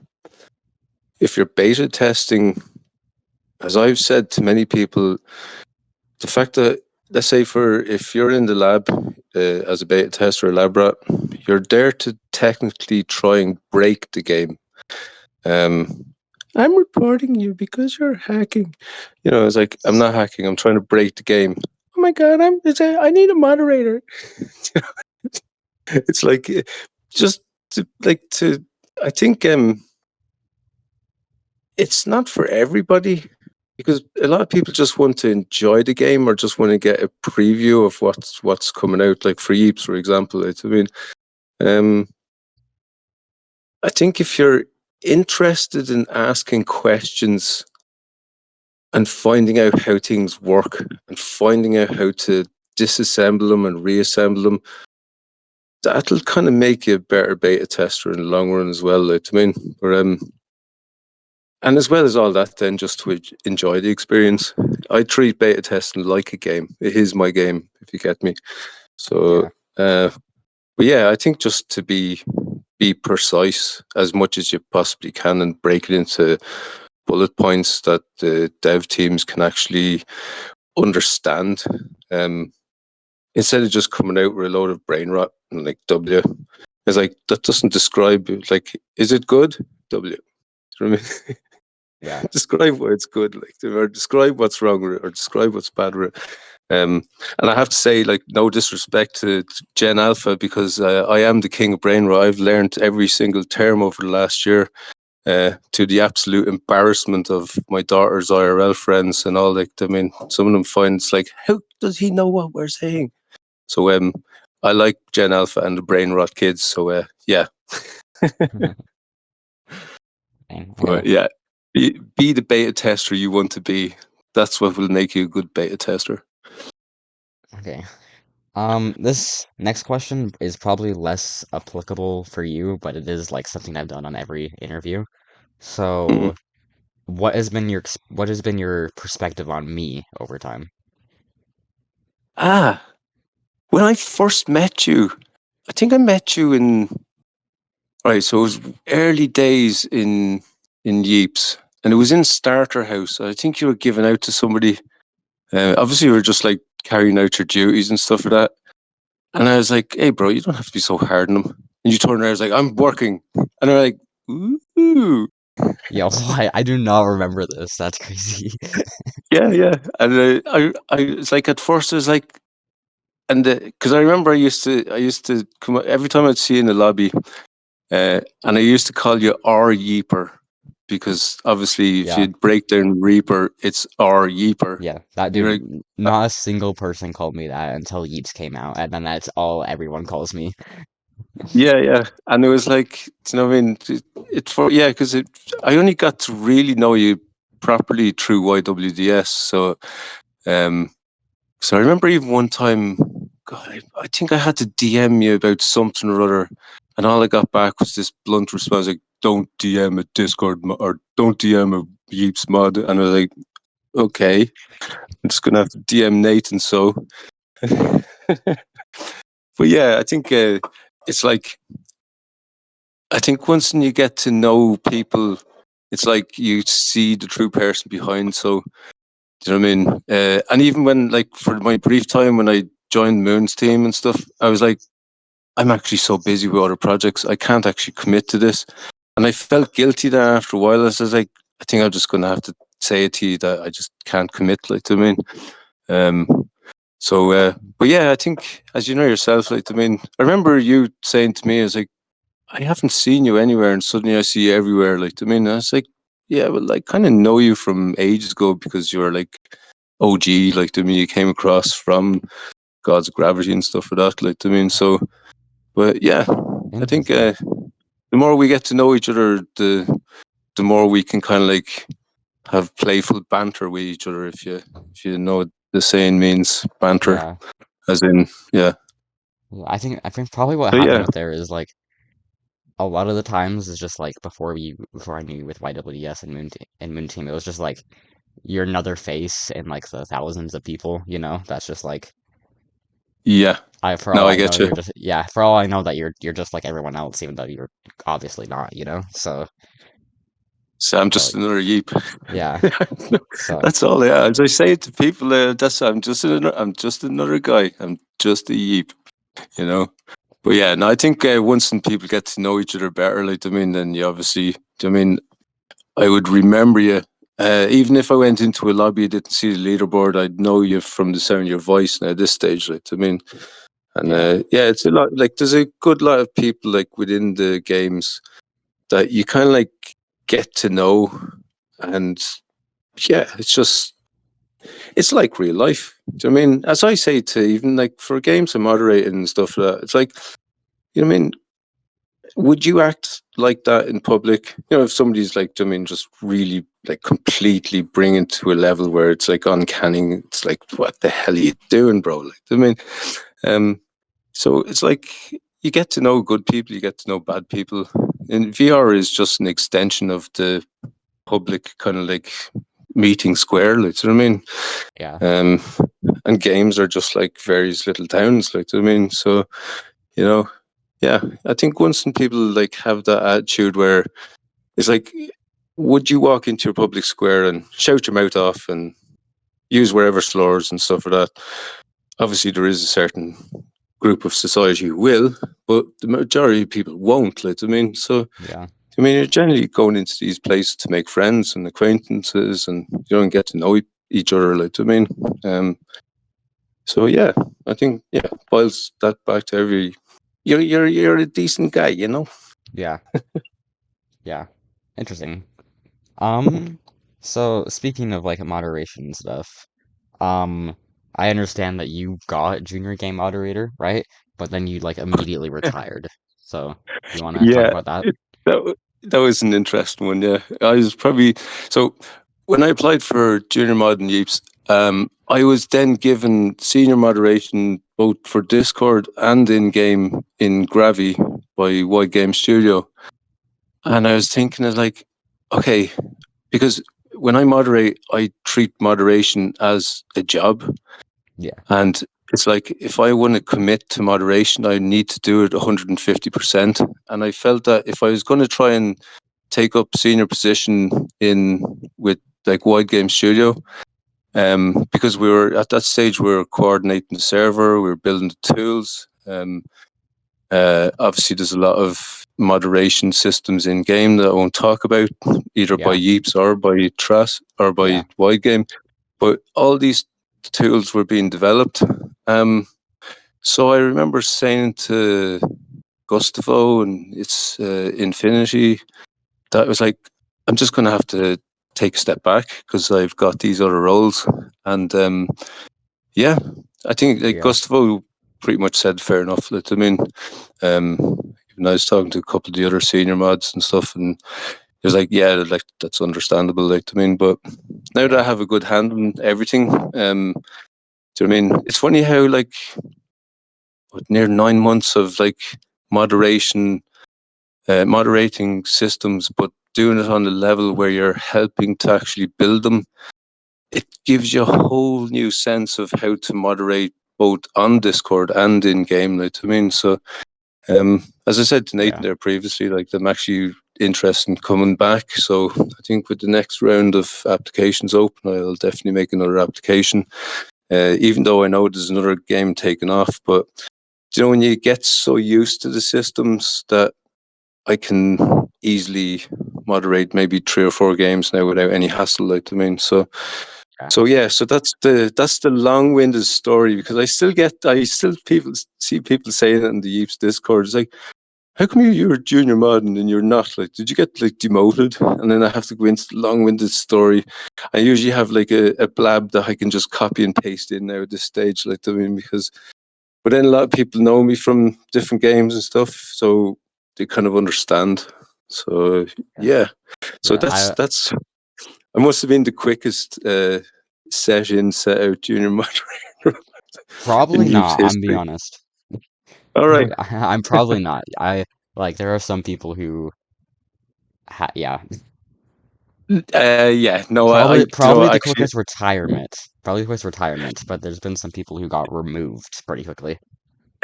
if you're beta testing, as I've said to many people, the fact that, let's say, for if you're in the lab as a beta tester or lab rat, you're there to technically try and break the game. Um, I'm reporting you because you're hacking. You know, it's like, I'm not hacking. I'm trying to break the game. Oh my God, I need a moderator. It's like just to I think it's not for everybody because a lot of people just want to enjoy the game or just want to get a preview of what's coming out. Like for Yeeps, for example, I mean, I think if you're interested in asking questions and finding out how things work and finding out how to disassemble them and reassemble them, that'll kind of make you a better beta tester in the long run as well. Like, I mean, and as well as all that, then just to enjoy the experience. I treat beta testing like a game. It is my game, if you get me. So, Yeah. but yeah, I think just to be precise as much as you possibly can and break it into bullet points that the dev teams can actually understand. Instead of just coming out with a load of brain rot and like W, it's like that doesn't describe like, is it good? W. Do you know what I mean? Yeah. Describe why it's good, like, or describe what's wrong with it, or describe what's bad with it. And I have to say, like, no disrespect to Gen Alpha, because I am the king of brain rot. I've learned every single term over the last year, to the absolute embarrassment of my daughter's IRL friends and all. Like, I mean, some of them find it's like, how does he know what we're saying? So, I like Gen Alpha and the brain rot kids. So, yeah. Yeah. But yeah, be the beta tester you want to be. That's what will make you a good beta tester. Okay. This next question is probably less applicable for you, but it is like something I've done on every interview. Mm. So, what has been your perspective on me over time? Ah, when I first met you, I think I met you in, right, so it was early days in Yeeps, and it was in Starter House. I think you were given out to somebody. Obviously, you were just like carrying out your duties and stuff like that. And I was like, "Hey, bro, you don't have to be so hard on them." And you turned around, I was like, "I'm working," and they're like, "Ooh." Yo, I do not remember this. That's crazy. Yeah, yeah. And it's like at first I was like, and because I remember I used to come every time I'd see you in the lobby, and I used to call you R Yeeper, because obviously if Yeah. you break down Reaper, it's R Yeeper. Yeah, that You're dude, like, not a single person called me that until Yeeps came out, and then that's all everyone calls me. yeah, yeah. And it was like, you know what I mean? Yeah, because I only got to really know you properly through YWDS. Um, so I remember even one time, God, I think I had to DM you about something or other, and all I got back was this blunt response like, "Don't DM a Discord or don't DM a Yeeps mod," and I was like, "Okay, I'm just gonna have to DM Nathan." So, but yeah, I think it's like, I think once you get to know people, it's like you see the true person behind. So, do you know what I mean? And even when, like, for my brief time when I joined Moon's team and stuff, I was like, I'm actually so busy with other projects, I can't actually commit to this. And I felt guilty there after a while. I was like, I think I'm just going to have to say it to you that I just can't commit, like, to me. But yeah, I think, as you know yourself, like, I mean, I remember you saying to me, I was like, I haven't seen you anywhere, and suddenly I see you everywhere. Like, I mean, I was like, yeah, well, I kind of know you from ages ago because you're like OG. Like, I mean, you came across from God's Gravity and stuff like that. Like, I mean, so, but yeah, I think Interesting. the more we get to know each other, the more we can kind of like have playful banter with each other. If you know what the saying means, banter, Yeah. as in, yeah. I think probably what So happened yeah, with there is like a lot of the times is just like before I knew you with YWDS and Moon Team, it was just like you're another face in like the thousands of people, That's just like yeah. I for No, all I I know get you. you're just yeah, for all I know that you're just like everyone else, even though you're obviously not. So I'm So just another yeep. yeah. So That's all. Yeah, as I say it to people, I'm just another guy. I'm just a yeep. You know. But yeah, no, I think once people get to know each other better, like, I mean, then you obviously, I mean, I would remember you. Even if I went into a lobby, didn't see the leaderboard, I'd know you from the sound of your voice. Now at this stage, like, I mean, and yeah. yeah, it's a lot. Like, there's a good lot of people like within the games that you kind of like get to know, and yeah, it's like real life. Do you know what I mean? As I say to even like for games and moderating and stuff like that, it's like, you know what I mean? Would you act like that in public? You know, if somebody's like, do you know what I mean, just really like completely bring it to a level where it's like uncanny, it's like, what the hell are you doing, bro? Like, do you know what I mean, so it's like you get to know good people, you get to know bad people. And VR is just an extension of the public kind of like meeting square, like, do you know what I mean? Yeah, Um, and games are just like various little towns, like, do you know what I mean? So, you know, yeah, I think once people like have that attitude where it's like, would you walk into your public square and shout your mouth off and use wherever slurs and stuff like that? Obviously, there is a certain group of society who will, but the majority of people won't. Like, I mean, so yeah, I mean, you're generally going into these places to make friends and acquaintances, and you know, and get to know each other. Like, I mean, um, so yeah, I think yeah, boils that back to every. You're a decent guy, you know. yeah, yeah. Interesting. Um, so speaking of like moderation and stuff, um, I understand that you got junior game moderator, right? But then you like immediately retired. So you want to talk Yeah, about that? that was an interesting one. Yeah, I was probably so when I applied for junior mod in Yeeps, I was then given senior moderation both for Discord and in game in Gravi by Y Game Studio, and I was thinking of like, okay, because when I moderate, I treat moderation as a job, Yeah, and it's like if I want to commit to moderation, I need to do it 150%. And I felt that if I was going to try and take up senior position in with like Wide Game Studio, because we were at that stage, we were coordinating the server, we were building the tools. Obviously, there's a lot of moderation systems in game that I won't talk about, either by yeah, Yeeps or by Tras or yeah, by Wide Game. But all these tools were being developed. Um, so I remember saying to Gustavo and it's Infinity that was like, I'm just going to have to take a step back because I've got these other roles. And yeah, I think like yeah, Gustavo pretty much said fair enough. Like, I mean, even I was talking to a couple of the other senior mods and stuff, and he was like, yeah, like that's understandable. Like, I mean, but now that I yeah, have a good hand on everything, do you know what I mean? It's funny how like near 9 months of like moderation, moderating systems, but doing it on the level where you're helping to actually build them, it gives you a whole new sense of how to moderate both on Discord and in game. Like, I mean, so as I said to Nathan yeah, there previously, like I'm actually interested in coming back. So I think with the next round of applications open, I'll definitely make another application. Even though I know there's another game taken off, but you know when you get so used to the systems that I can easily moderate maybe 3 or 4 games now without any hassle. Like I mean, so yeah. so yeah, so that's the long-winded story because I still people see people saying it in the Yeeps Discord. It's like, how come you're a junior mod and you're not? Like, did you get like demoted? And then I have to go into the long-winded story. I usually have like a blab that I can just copy and paste in now at this stage. Like, I mean, because but then a lot of people know me from different games and stuff, so they kind of understand. So Yeah. yeah, so Yeah, that's I must have been the quickest set in, set out junior moderator in probably youth not, I'm being history. honest. All right. I'm probably not. I like there are some people who yeah, Yeah. No. probably You know, probably the actually. quickest retirement. Probably the quickest retirement, but there's been some people who got removed pretty quickly.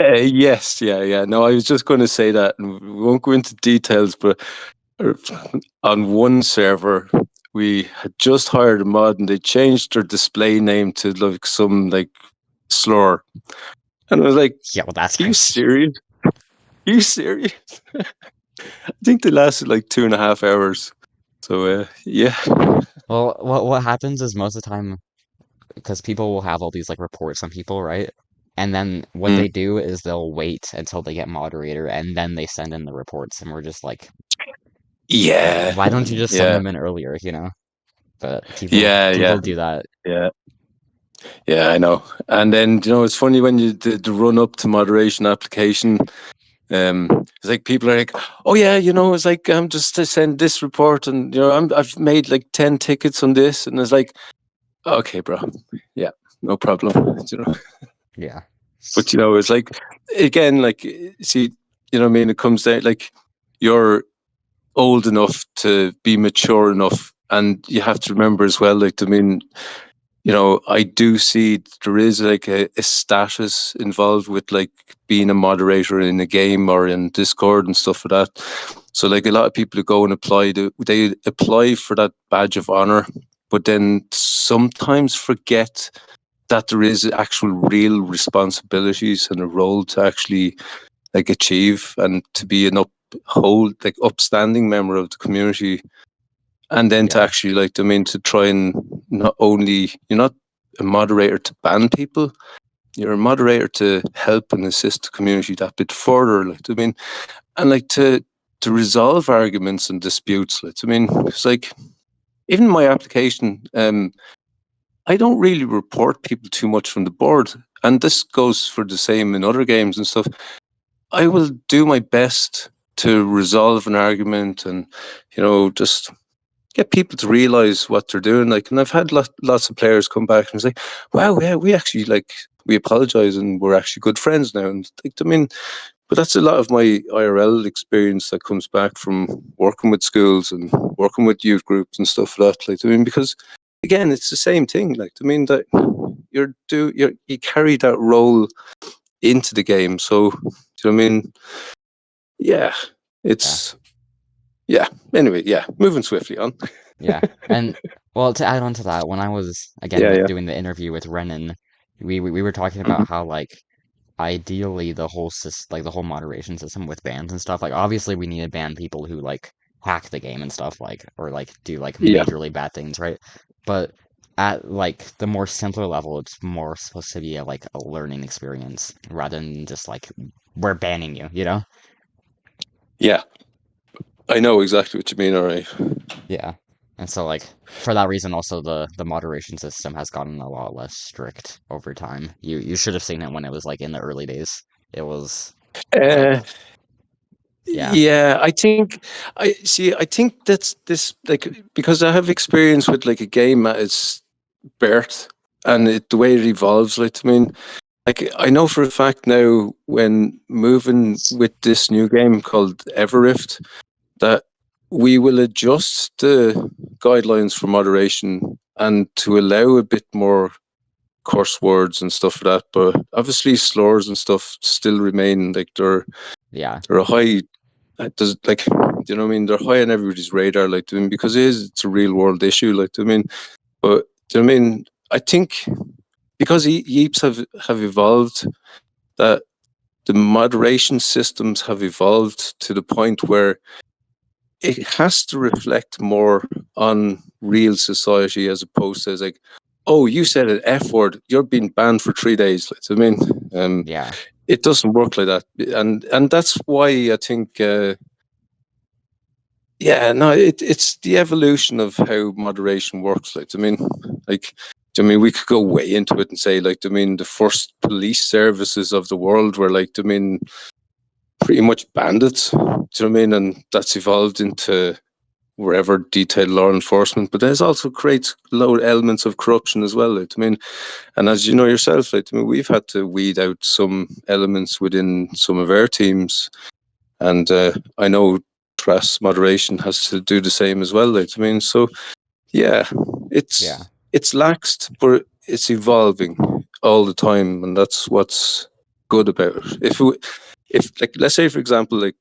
Yes. Yeah. Yeah. No, I was just going to say that, and we won't go into details, but uh, on one server, we had just hired a mod, and they changed their display name to like some like slur, and I was like, Yeah, well that's "Are you crazy. serious? Are you serious?" I think they lasted like 2.5 hours. So yeah. Well, what happens is most of the time because people will have all these like reports on people, right? And then what Mm. they do is they'll wait until they get moderator and then they send in the reports and we're just like, Yeah. why don't you just send Yeah. them in earlier, you know? but people Yeah, yeah, people do that. yeah, yeah. I know. And then it's funny when you the run up to moderation application. It's like people are like, "Oh yeah, it's like just to send this report, and I've made like 10 tickets on this," and it's like, "Okay, bro, yeah, no problem." Yeah, But it's like again, like see, what I mean. It comes down like you're old enough to be mature enough, and you have to remember as well. Like, I mean, I do see there is like a status involved with like being a moderator in a game or in Discord and stuff like that. So like a lot of people who go and they apply for that badge of honor, but then sometimes forget that there is actual real responsibilities and a role to actually like achieve and to be an upstanding member of the community, and then to yeah, actually like I mean to try and not only you're not a moderator to ban people, you're a moderator to help and assist the community that bit further. Like I mean, and like to resolve arguments and disputes. Like I mean, it's like even my application, I don't really report people too much from the board, and this goes for the same in other games and stuff. I will do my best to resolve an argument and just get people to realize what they're doing. Like, and I've had lots of players come back and say, "Wow, yeah, we actually like we apologize and we're actually good friends now." And like, I mean, but that's a lot of my IRL experience that comes back from working with schools and working with youth groups and stuff like that. Like, I mean, because again, it's the same thing. Like, I mean, that you carry that role into the game. So, do you know what I mean? Yeah, yeah, it's yeah. Anyway, yeah. Moving swiftly on. yeah. And well, to add on to that, when I was again Yeah, with yeah. doing the interview with Renan, we were talking Mhm. about how like ideally the whole like the whole moderation system with bans and stuff, like obviously we need to ban people who like hack the game and stuff, like or like do like Yeah. majorly bad things, right? But at like the more simpler level, it's more supposed to be like a learning experience rather than just like we're banning you, you know? Yeah, I know exactly what you mean. All right. Yeah. And so like for that reason also the moderation system has gotten a lot less strict over time. You should have seen it when it was like in the early days. It was Uh, like yeah, yeah, I think I see. I think that's this like because I have experience with like a game at its birth and the way it evolves. Like I mean, like I know for a fact now when moving with this new game called Everift that we will adjust the guidelines for moderation and to allow a bit more curse words and stuff like that. But obviously slurs and stuff still remain like yeah, they're a high. Does like you know what I mean? They're high on everybody's radar, like I mean, because it's a real world issue, like I mean. But do you know what I mean? I think because Yeeps have evolved, that the moderation systems have evolved to the point where it has to reflect more on real society as opposed to like, oh, you said an F word, you're being banned for 3 days. Like, I mean, yeah, it doesn't work like that, and that's why I think. Yeah, no, it's the evolution of how moderation works. Like, I mean, like, I mean, we could go way into it and say, like, I mean, the first police services of the world were like, I mean, pretty much bandits. Do you know what I mean? And that's evolved into wherever detailed law enforcement. But there's also creates low elements of corruption as well. Like, I mean, and as you know yourself, like, I mean, we've had to weed out some elements within some of our teams, and I know press moderation has to do the same as well. Like, I mean, so yeah, yeah, it's laxed, but it's evolving all the time, and that's what's good about it. If like let's say for example, like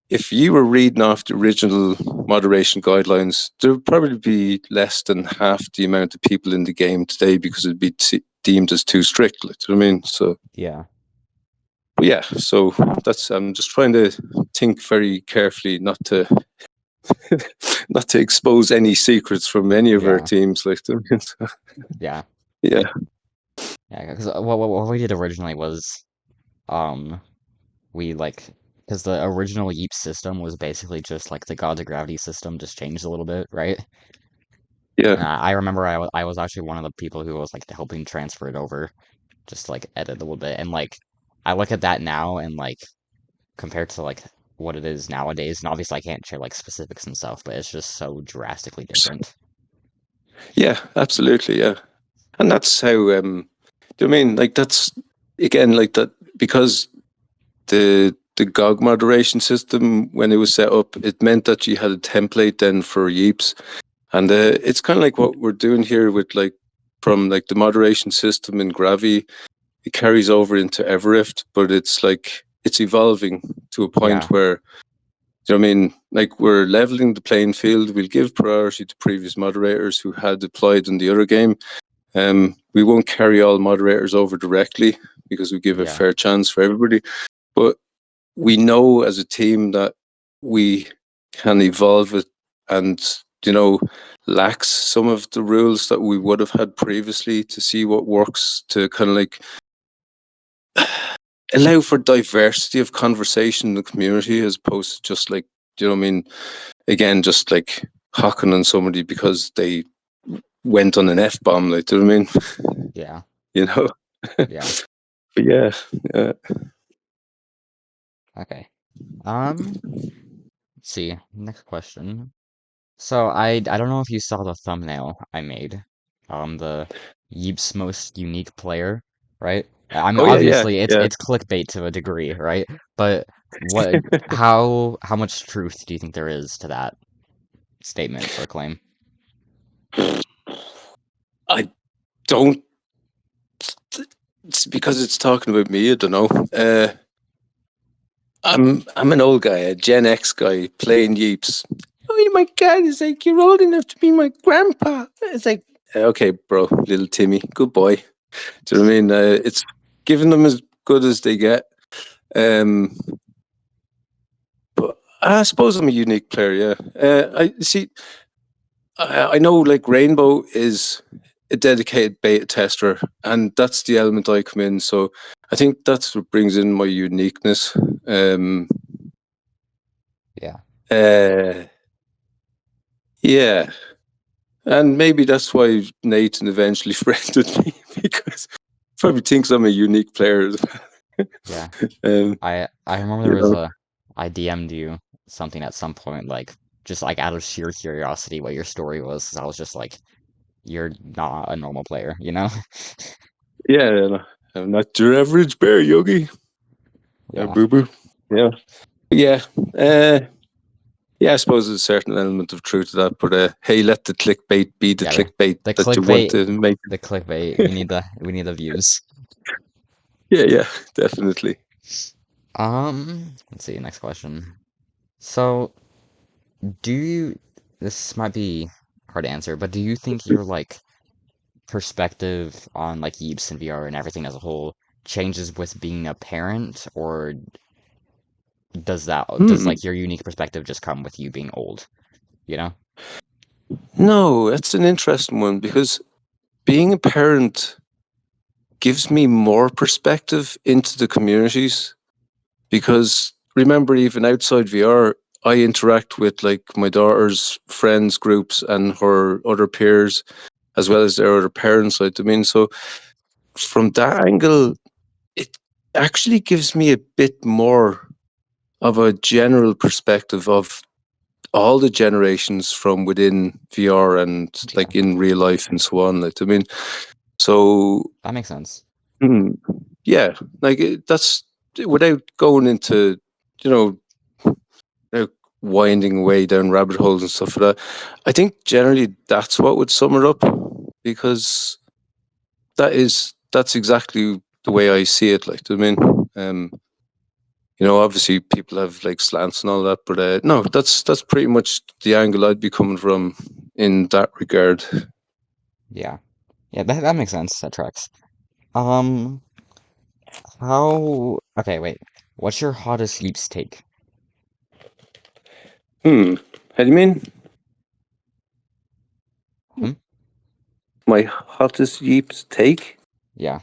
if you were reading off the original moderation guidelines, there would probably be less than half the amount of people in the game today because it'd be deemed as too strict. Like, do you know what I mean? So yeah, yeah, so that's I'm just trying to think very carefully not to not to expose any secrets from any of our yeah, teams. Like, yeah, yeah, yeah. Because what we did originally was um we like because the original Yeep system was basically just like the Gods of Gravity system, just changed a little bit, right? Yeah. And I remember I was actually one of the people who was like helping transfer it over, just to, like edit a little bit. And like I look at that now and like compared to like what it is nowadays, and obviously I can't share like specifics and stuff, but it's just so drastically different. Yeah, absolutely. Yeah. And that's how, do you know what I mean? Like, that's, again, like that, because the GOG moderation system, when it was set up, it meant that you had a template then for Yeeps. And it's kind of like what we're doing here with like, from like the moderation system in Gravi, it carries over into Everift, but it's like, it's evolving to a Yeah, point where, you know what I mean? Like, we're leveling the playing field. We'll give priority to previous moderators who had deployed in the other game. We won't carry all moderators over directly because we give a yeah, fair chance for everybody. But we know as a team that we can evolve it and, you know, lax some of the rules that we would have had previously to see what works, to kind of like allow for diversity of conversation in the community, as opposed to just like, do you know what I mean? Again, just like hocking on somebody because they went on an F bomb, like, do you know what I mean? yeah, You know? yeah. But yeah, yeah. Okay. Let's see. Next question. So I don't know if you saw the thumbnail I made. The Yeeps most unique player, right? I mean, Oh yeah, yeah, obviously yeah. it's clickbait to a degree, right? But what how much truth do you think there is to that statement or claim? I don't. It's because it's talking about me. I don't know. I'm an old guy, a Gen X guy playing Yeeps. Oh my god! It's like, you're old enough to be my grandpa. It's like, okay, bro, little Timmy, good boy. Do you know what I mean? It's giving them as good as they get. Um, but I suppose I'm a unique player. Yeah. I see. I know, like, Rainbow is a dedicated beta tester, and that's the element I come in. So I think that's what brings in my uniqueness. Um, Yeah, uh, yeah, and maybe that's why Nathan eventually friended me, because he probably thinks I'm a unique player as well. yeah. Um, I remember there you was know, a I DM'd you something at some point, like just like out of sheer curiosity what your story was. 'Cause I was just like, you're not a normal player, you know? yeah, no, I'm not your average bear, Yogi. Yeah, Boo boo. Yeah, yeah. Uh, Yeah, I suppose there's a certain element of truth to that, but hey, let the clickbait be the yeah. clickbait The that you want clickbait, to make. the clickbait. We need the views. Yeah, yeah, definitely. Let's see. Next question. So, do you? This might be hard to answer, but do you think your like perspective on like Yeeps and VR and everything as a whole changes with being a parent, or does Hmm. like your unique perspective just come with you being old? You know? No, that's an interesting one, because being a parent gives me more perspective into the communities. Because remember, even outside VR, I interact with like my daughter's friends groups and her other peers, as well as their other parents. Like, I mean, so from that angle, it actually gives me a bit more of a general perspective of all the generations from within VR and Yeah, like in real life and so on. Like, I mean, so that makes sense. hmm, yeah, like that's without going into, you know, winding way down rabbit holes and stuff like that. I think generally that's what would sum it up, because that's exactly the way I see it. Like, I mean, obviously people have like slants and all that, but no, that's pretty much the angle I'd be coming from in that regard. Yeah, yeah, that makes sense. That tracks. Um, how? Okay, wait. What's your hottest Yeeps take? How do you mean? Hmm? My hottest Yeeps take, Yeah.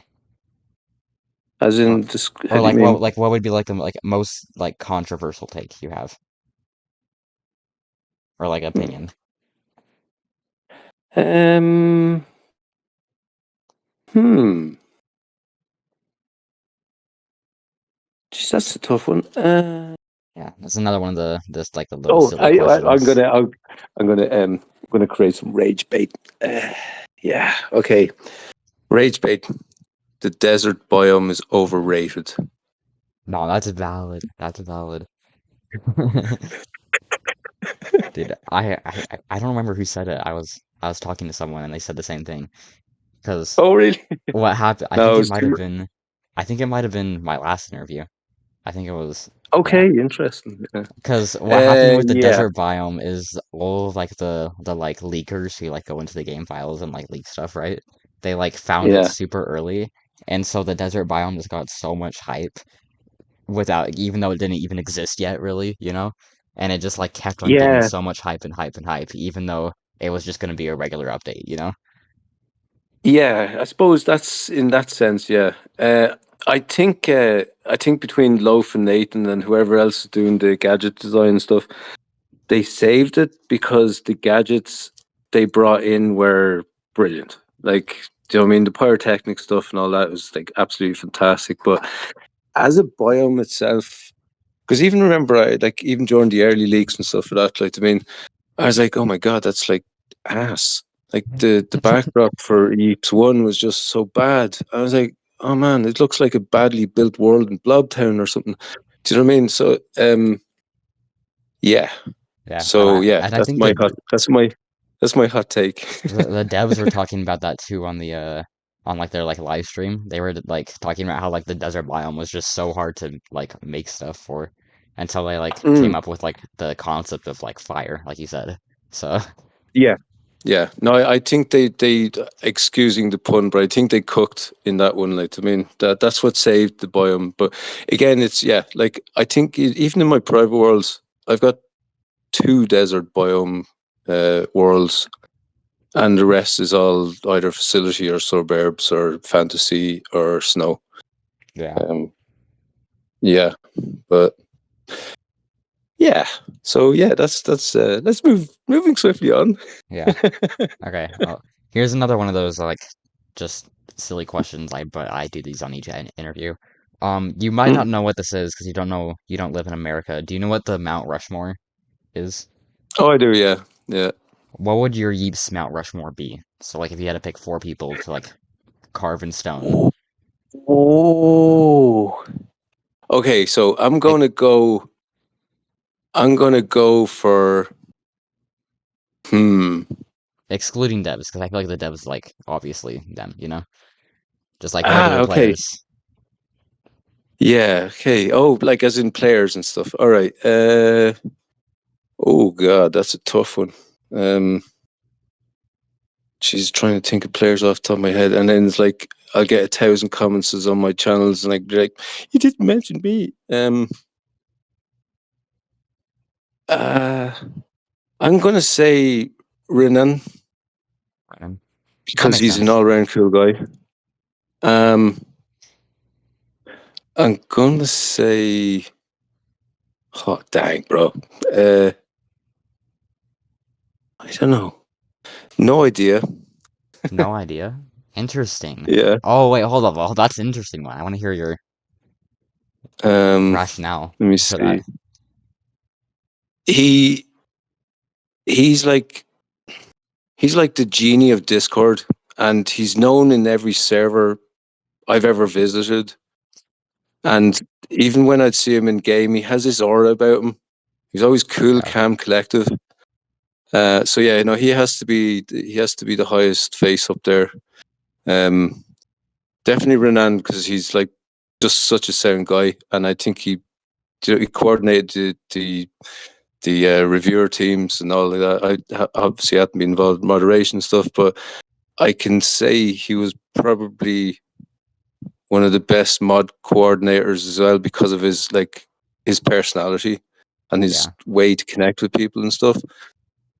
as Or in this? How or do you mean? like what would be like the like most like controversial take you have or like Hmm. opinion? Um. Hmm. Geez, that's a tough one. Yeah, that's another one of the just like the little Oh, silly I'm questions. gonna, I'm gonna create some rage bait. Yeah. Okay. Rage bait. The desert biome is overrated. No, that's valid. That's valid. Dude, I don't remember who said it. I was talking to someone and they said the same thing. Because Oh, really? what happened? No, it's too. I think it might have been my last interview. I think it was, yeah. Okay, interesting. Yeah. Because what happened with the Yeah. desert biome is all of like the like leakers who like go into the game files and like leak stuff, right? They like found it Yeah. super early, and so the desert biome just got so much hype without even though it didn't even exist yet, really, you know? And it just like kept on getting Yeah. so much hype and hype and hype, even though it was just gonna be a regular update, you know? Yeah. I suppose that's in that sense. Yeah. I think between Loaf and Nathan and whoever else is doing the gadget design stuff, they saved it because the gadgets they brought in were brilliant. Like, do you know what I mean? The pyrotechnic stuff and all that was like absolutely fantastic. But as a biome itself, because even remember, I like even during the early leaks and stuff for that, like, I mean, I was like, oh my god, that's like ass. Like the backdrop for Yeeps one was just so bad. I was like, oh man, it looks like a badly built world in Blobtown or something. Do you know what I mean? So yeah. Yeah, So yeah, and I think that that's my hot take. the devs were talking about that too on like their like live stream. They were like talking about how like the desert biome was just so hard to like make stuff for until they like came Mm, up with like the concept of like fire, like you said. So yeah. Yeah. No, I think they excusing the pun, but I think they cooked in that one. Like, I mean, that's what saved the biome. But again, it's yeah. Like, I think even in my private worlds, I've got two desert biome worlds, and the rest is all either facility or suburbs or fantasy or snow. yeah, Um, yeah, but yeah. So yeah, that's let's moving swiftly on. yeah. Okay. Here's another one of those like just silly questions. But I do these on each interview. You might not Mm. know what this is because you don't live in America. Do you know what the Mount Rushmore is? Oh, I do. Yeah, yeah. What would your Yeeps Mount Rushmore be? So like if you had to pick four people to like carve in stone. Oh. Okay, so E- I'm gonna go for hmm. Excluding devs, because I feel like the devs like obviously them, you know? Just like Ah, regular okay. players. Yeah, okay. Oh, like as in players and stuff. All right. Oh god, that's a tough one. Um she's trying to think of players off the top of my head, and then it's like I'll get 1,000 comments on my channels and I'd be like, you didn't mention me. Uh I'm gonna say Renan Right? That because makes he's an sense. all round cool guy. Um I'm gonna say, oh dang, bro. Uh, I don't know. No idea. No idea. Interesting. Yeah. Oh wait, hold up. Oh, that's an interesting one. I want to hear your Um, rationale let me for that. see. He he's like he's like the genie of Discord, and he's known in every server I've ever visited. And even when I'd see him in game, he has this aura about him. He's always cool, Yeah. calm, collective. So yeah, you know, he has to be the highest face up there. Um, Definitely Renan because he's like just such a sound guy, and I think he coordinated the reviewer teams and all of that. Obviously hadn't been involved in moderation stuff, but I can say he was probably one of the best mod coordinators as well because of his personality and his Yeah. way to connect with people and stuff.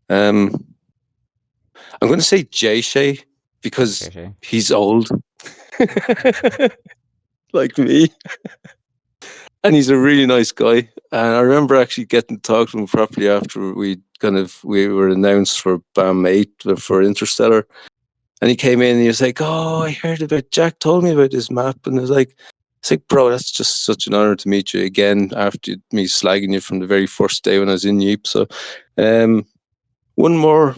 Um, I'm going to say Jay Shay because JJ. he's old, like me. And he's a really nice guy. And I remember actually getting to talk to him properly after we we were announced for BAM 8 for Interstellar. And he came in and he was like, "Oh, I heard about Jack told me about this map." And I was like, bro, that's just such an honor to meet you again after me slagging you from the very first day when I was in Yeeps. So, one more.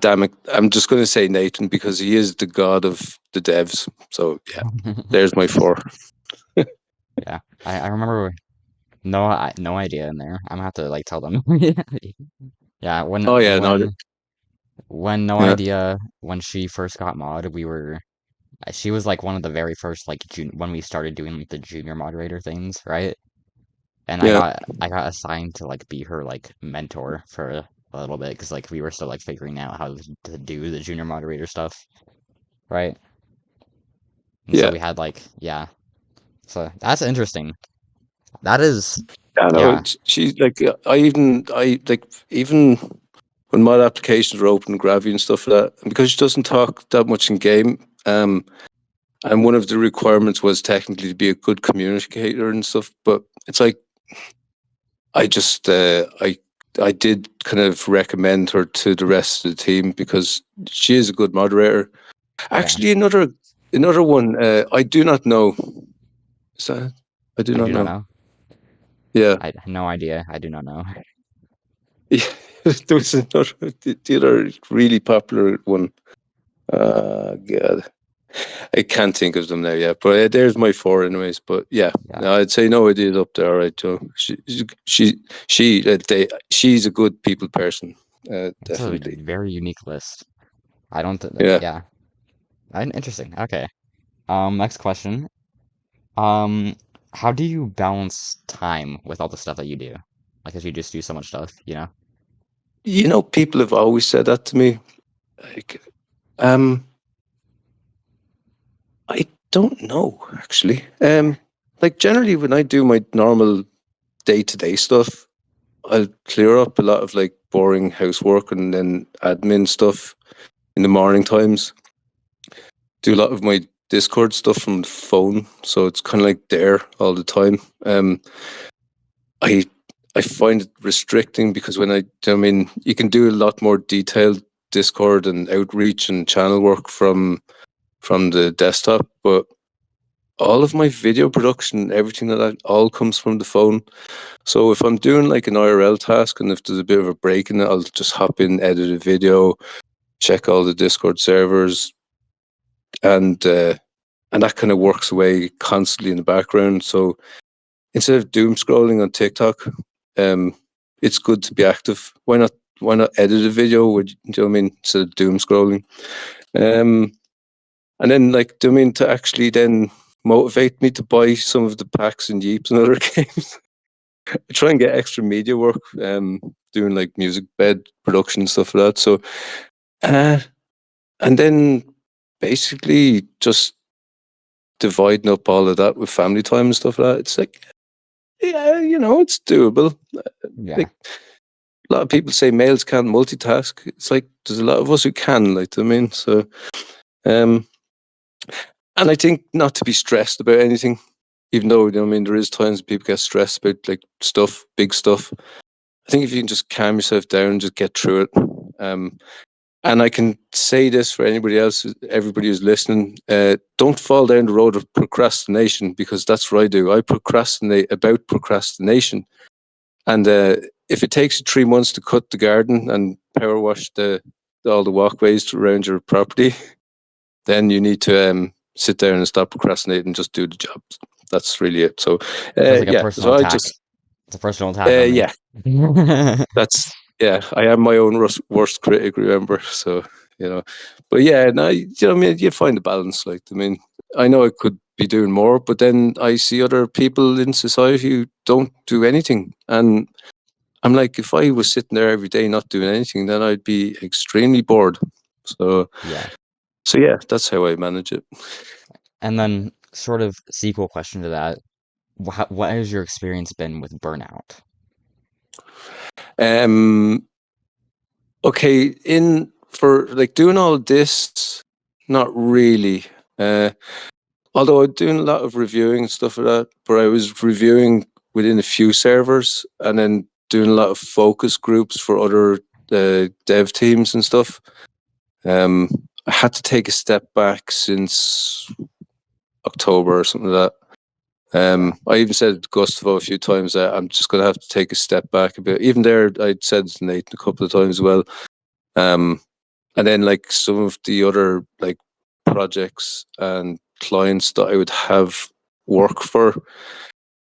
Damn it. I'm just going to say Nathan because he is the god of the devs. So, yeah, there's my 4. Yeah, I remember no idea in there. I'm gonna have to like tell them. Yeah, Oh, yeah, no, when no yeah, idea when she first got mod, she was like one of the very first like when we started doing like the junior moderator things, right? And yeah, I got assigned to like be her like mentor for a little bit because like we were still like figuring out how to do the junior moderator stuff, right? And so yeah. we had like yeah, so that's interesting. That is I know. yeah, She's like, I like, even when mod applications are open, Gravi and stuff like that, and because she doesn't talk that much in game, and one of the requirements was technically to be a good communicator and stuff. But it's like, I just, I did kind of recommend her to the rest of the team because she is a good moderator. yeah. Actually, another one, I do not know. Is that? I do I not do not know. know. Yeah. I no idea. I do not know. Yeah, there was another, the other really popular one. God, I can't think of them now. Yeah, but there's my 4, anyways. But yeah, Yeah, no, I'd say no idea up there. All right, Joe. She's a good people person. it's a Definitely. very unique list. I don't th Yeah. yeah. Interesting. Okay. Next question. How do you balance time with all the stuff that you do? Like, 'cause you just do so much stuff, you know? People have always said that to me. Like, I don't know actually. Like generally when I do my normal day-to-day stuff, I'll clear up a lot of like boring housework and then admin stuff in the morning times. Do a lot of my Discord stuff from the phone, so it's kind of like there all the time. I I find it restricting because I mean, you can do a lot more detailed Discord and outreach and channel work from the desktop, but all of my video production, everything like that, all comes from the phone. So if I'm doing like an IRL task and if there's a bit of a break in it, I'll just hop in, edit a video, check all the Discord servers, and that kind of works away constantly in the background. So instead of doom scrolling on TikTok, um, it's good to be active. Why not edit a video? Do you know what I mean? Instead of doom scrolling, um, and then like, do you know what I mean, to actually then motivate me to buy some of the packs and Yeeps and other games? I try and get extra media work, doing like music bed production and stuff like that. So, uh, and then basically just dividing up all of that with family time and stuff like that. It's like, yeah, it's doable. Yeah. Like a lot of people say males can't multitask. It's like there's a lot of us who can. Like, I mean, so um, and I think not to be stressed about anything, even though I mean there is times people get stressed about like stuff, big stuff. I think if you can just calm yourself down and just get through it. Um, and I can say this for anybody else, everybody who's listening, don't fall down the road of procrastination because that's what I do. I procrastinate about procrastination. And if it takes you 3 months to cut the garden and power wash all the walkways around your property, then you need to sit down and stop procrastinating and just do the job. That's really it. So, Sounds like a yeah. personal So I attack. just, It's a personal attack on me. yeah. That's yeah. I am my own worst critic. Remember, so But yeah, no, I mean, you find a balance. Like, I mean, I know I could be doing more, but then I see other people in society who don't do anything, and I'm like, if I was sitting there every day not doing anything, then I'd be extremely bored. So, Yeah. so yeah, that's how I manage it. And then sort of sequel question to that, what has your experience been with burnout? Um, okay, in for like doing all this, not really. although I'm doing a lot of reviewing and stuff like that, but I was reviewing within a few servers and then doing a lot of focus groups for other dev teams and stuff. I had to take a step back since October or something like that. I even said to Gustavo a few times that I'm just going to have to take a step back a bit. Even there, I'd said to Nathan a couple of times as well. And then like some of the other like projects and clients that I would have work for.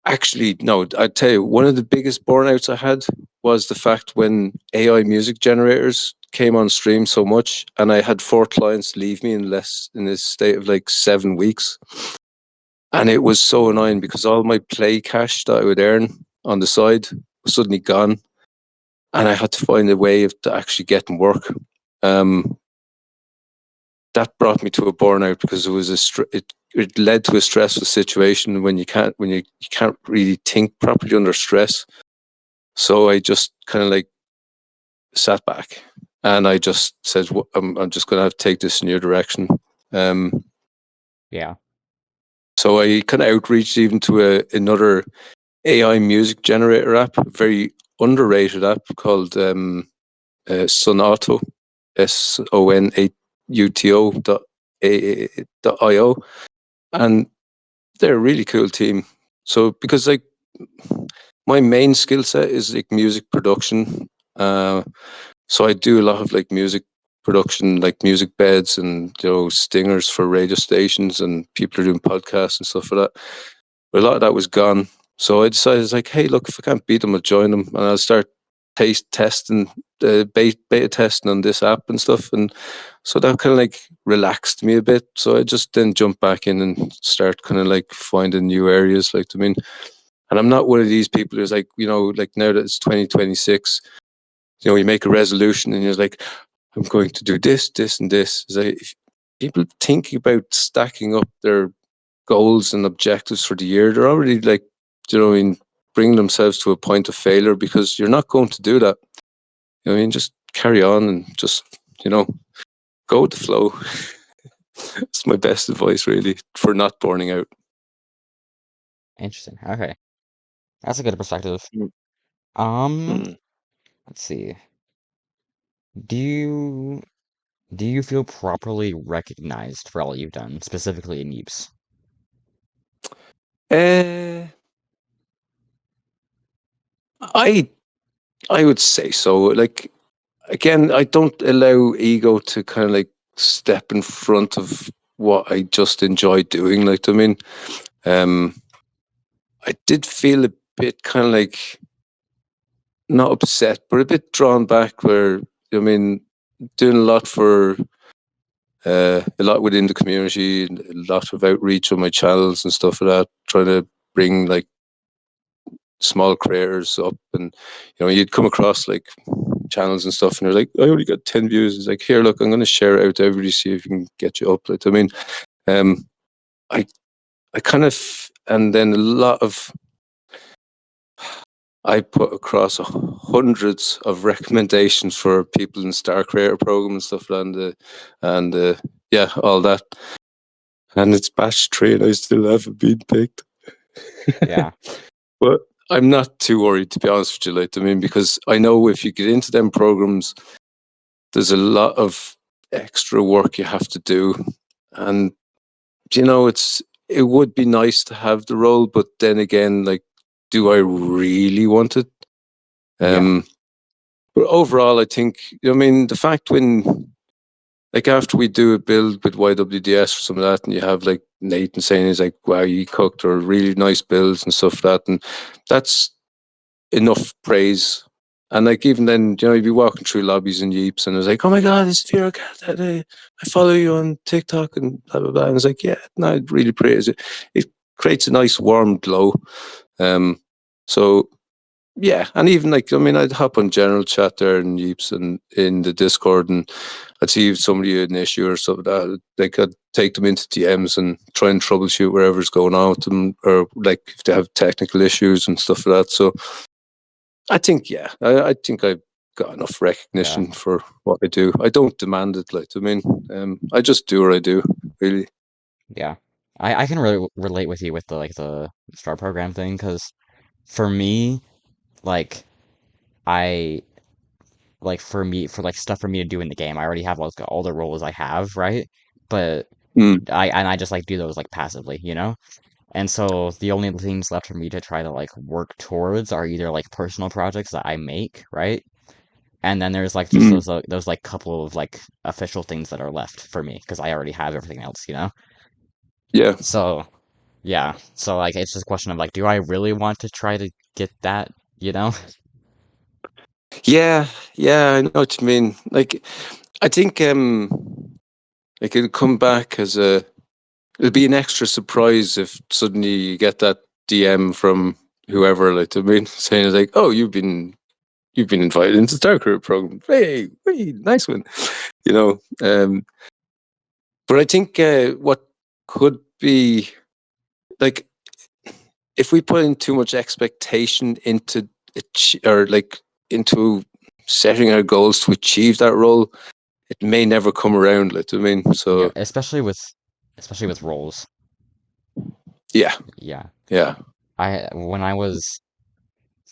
Actually, no, I'd tell you, one of the biggest burnouts I had was the fact when AI music generators came on stream so much, and I had 4 clients leave me in this state of like 7 weeks. And it was so annoying because all my play cash that I would earn on the side was suddenly gone. And I had to find a way of actually getting work. That brought me to a burnout because it led to a stressful situation when you can't really think properly under stress. So I just kind of like sat back and I just said, I'm just going to have to take this in your direction. Yeah. So I kind of outreached even to another AI music generator app, a very underrated app called Sonato, SONAUTO.io, and they're a really cool team. So because like my main skill set is like music production, so I do a lot of like music production, like music beds and stingers for radio stations, and people are doing podcasts and stuff like that. But a lot of that was gone. So I decided, like, hey, look, if I can't beat them, I'll join them, and I'll start testing, beta testing on this app and stuff. And so that kind of like relaxed me a bit. So I just then jump back in and start kind of like finding new areas. Like, I mean, and I'm not one of these people who's like, like now that it's 2026, you make a resolution and you're like, I'm going to do this, this, and this. It's like, if people think about stacking up their goals and objectives for the year, they're already like, bringing themselves to a point of failure, because you're not going to do that. Just carry on and just, go with the flow. It's my best advice, really, for not burning out. Interesting. Okay. That's a good perspective. Mm. Let's see. Do you do you feel properly recognized for all you've done, specifically in Yeeps? Uh, I I would say so. Like, again, I don't allow ego to kind of like step in front of what I just enjoy doing. Like, I mean, I did feel a bit kind of like not upset, but a bit drawn back. Where doing a lot for a lot within the community, a lot of outreach on my channels and stuff like that, trying to bring like small creators up, and you'd come across like channels and stuff, and you're like, I only got 10 views. It's like, here, look, I'm going to share it out to everybody, see if you can get you up. Like, I mean, I kind of, and then a lot of, I put across hundreds of recommendations for people in Star Creator Program and stuff, and yeah, all that. And it's batch 3, and I still haven't been picked. Yeah. But I'm not too worried, to be honest with you. Like, I mean, because I know if you get into them programs, there's a lot of extra work you have to do, and it would be nice to have the role, but then again, like, do I really want it? But overall, I think, the fact when, like, after we do a build with YWDS or some of that, and you have like Nathan saying, he's like, wow, you cooked, or really nice builds and stuff like that, and that's enough praise. And like, even then, you'd be walking through lobbies in Yeeps, and it was like, oh my God, it's VRcatdad. I follow you on TikTok and blah, blah, blah. And it's like, yeah, no, I'd really praise it. It creates a nice warm glow. So yeah, and even like, I'd hop on general chat there in Yeeps and in the Discord, and I'd see if somebody had an issue or something like that. Like, I'd take them into DMs and try and troubleshoot whatever's going on with them, or like if they have technical issues and stuff like that. So I think, yeah, I think I've got enough recognition for what I do. I don't demand it. Like, I just do what I do, really. Yeah. I can relate with you with the like the star program thing because for me, like I like for me for like stuff for me to do in the game, I already have like all the roles I have, right? But Mm, I just like do those like passively, you know? And so the only things left for me to try to like work towards are either like personal projects that I make, right? And then there's like just mm, those like couple of like official things that are left for me because I already have everything else, you know? yeah, So yeah, so like it's just a question of like, do I really want to try to get that, you know? yeah, yeah. I know what you mean. Like, I think like it'll come back as a. It'll be an extra surprise if suddenly you get that DM from whoever, like, I mean, saying it's like, "Oh, you've been invited into the Star Career program. Hey, hey, nice one." You know. But I think what could be like if we put in too much expectation into or like into setting our goals to achieve that role, it may never come around. Like I mean, Yeah, so especially with roles. yeah, Yeah. yeah, I when I was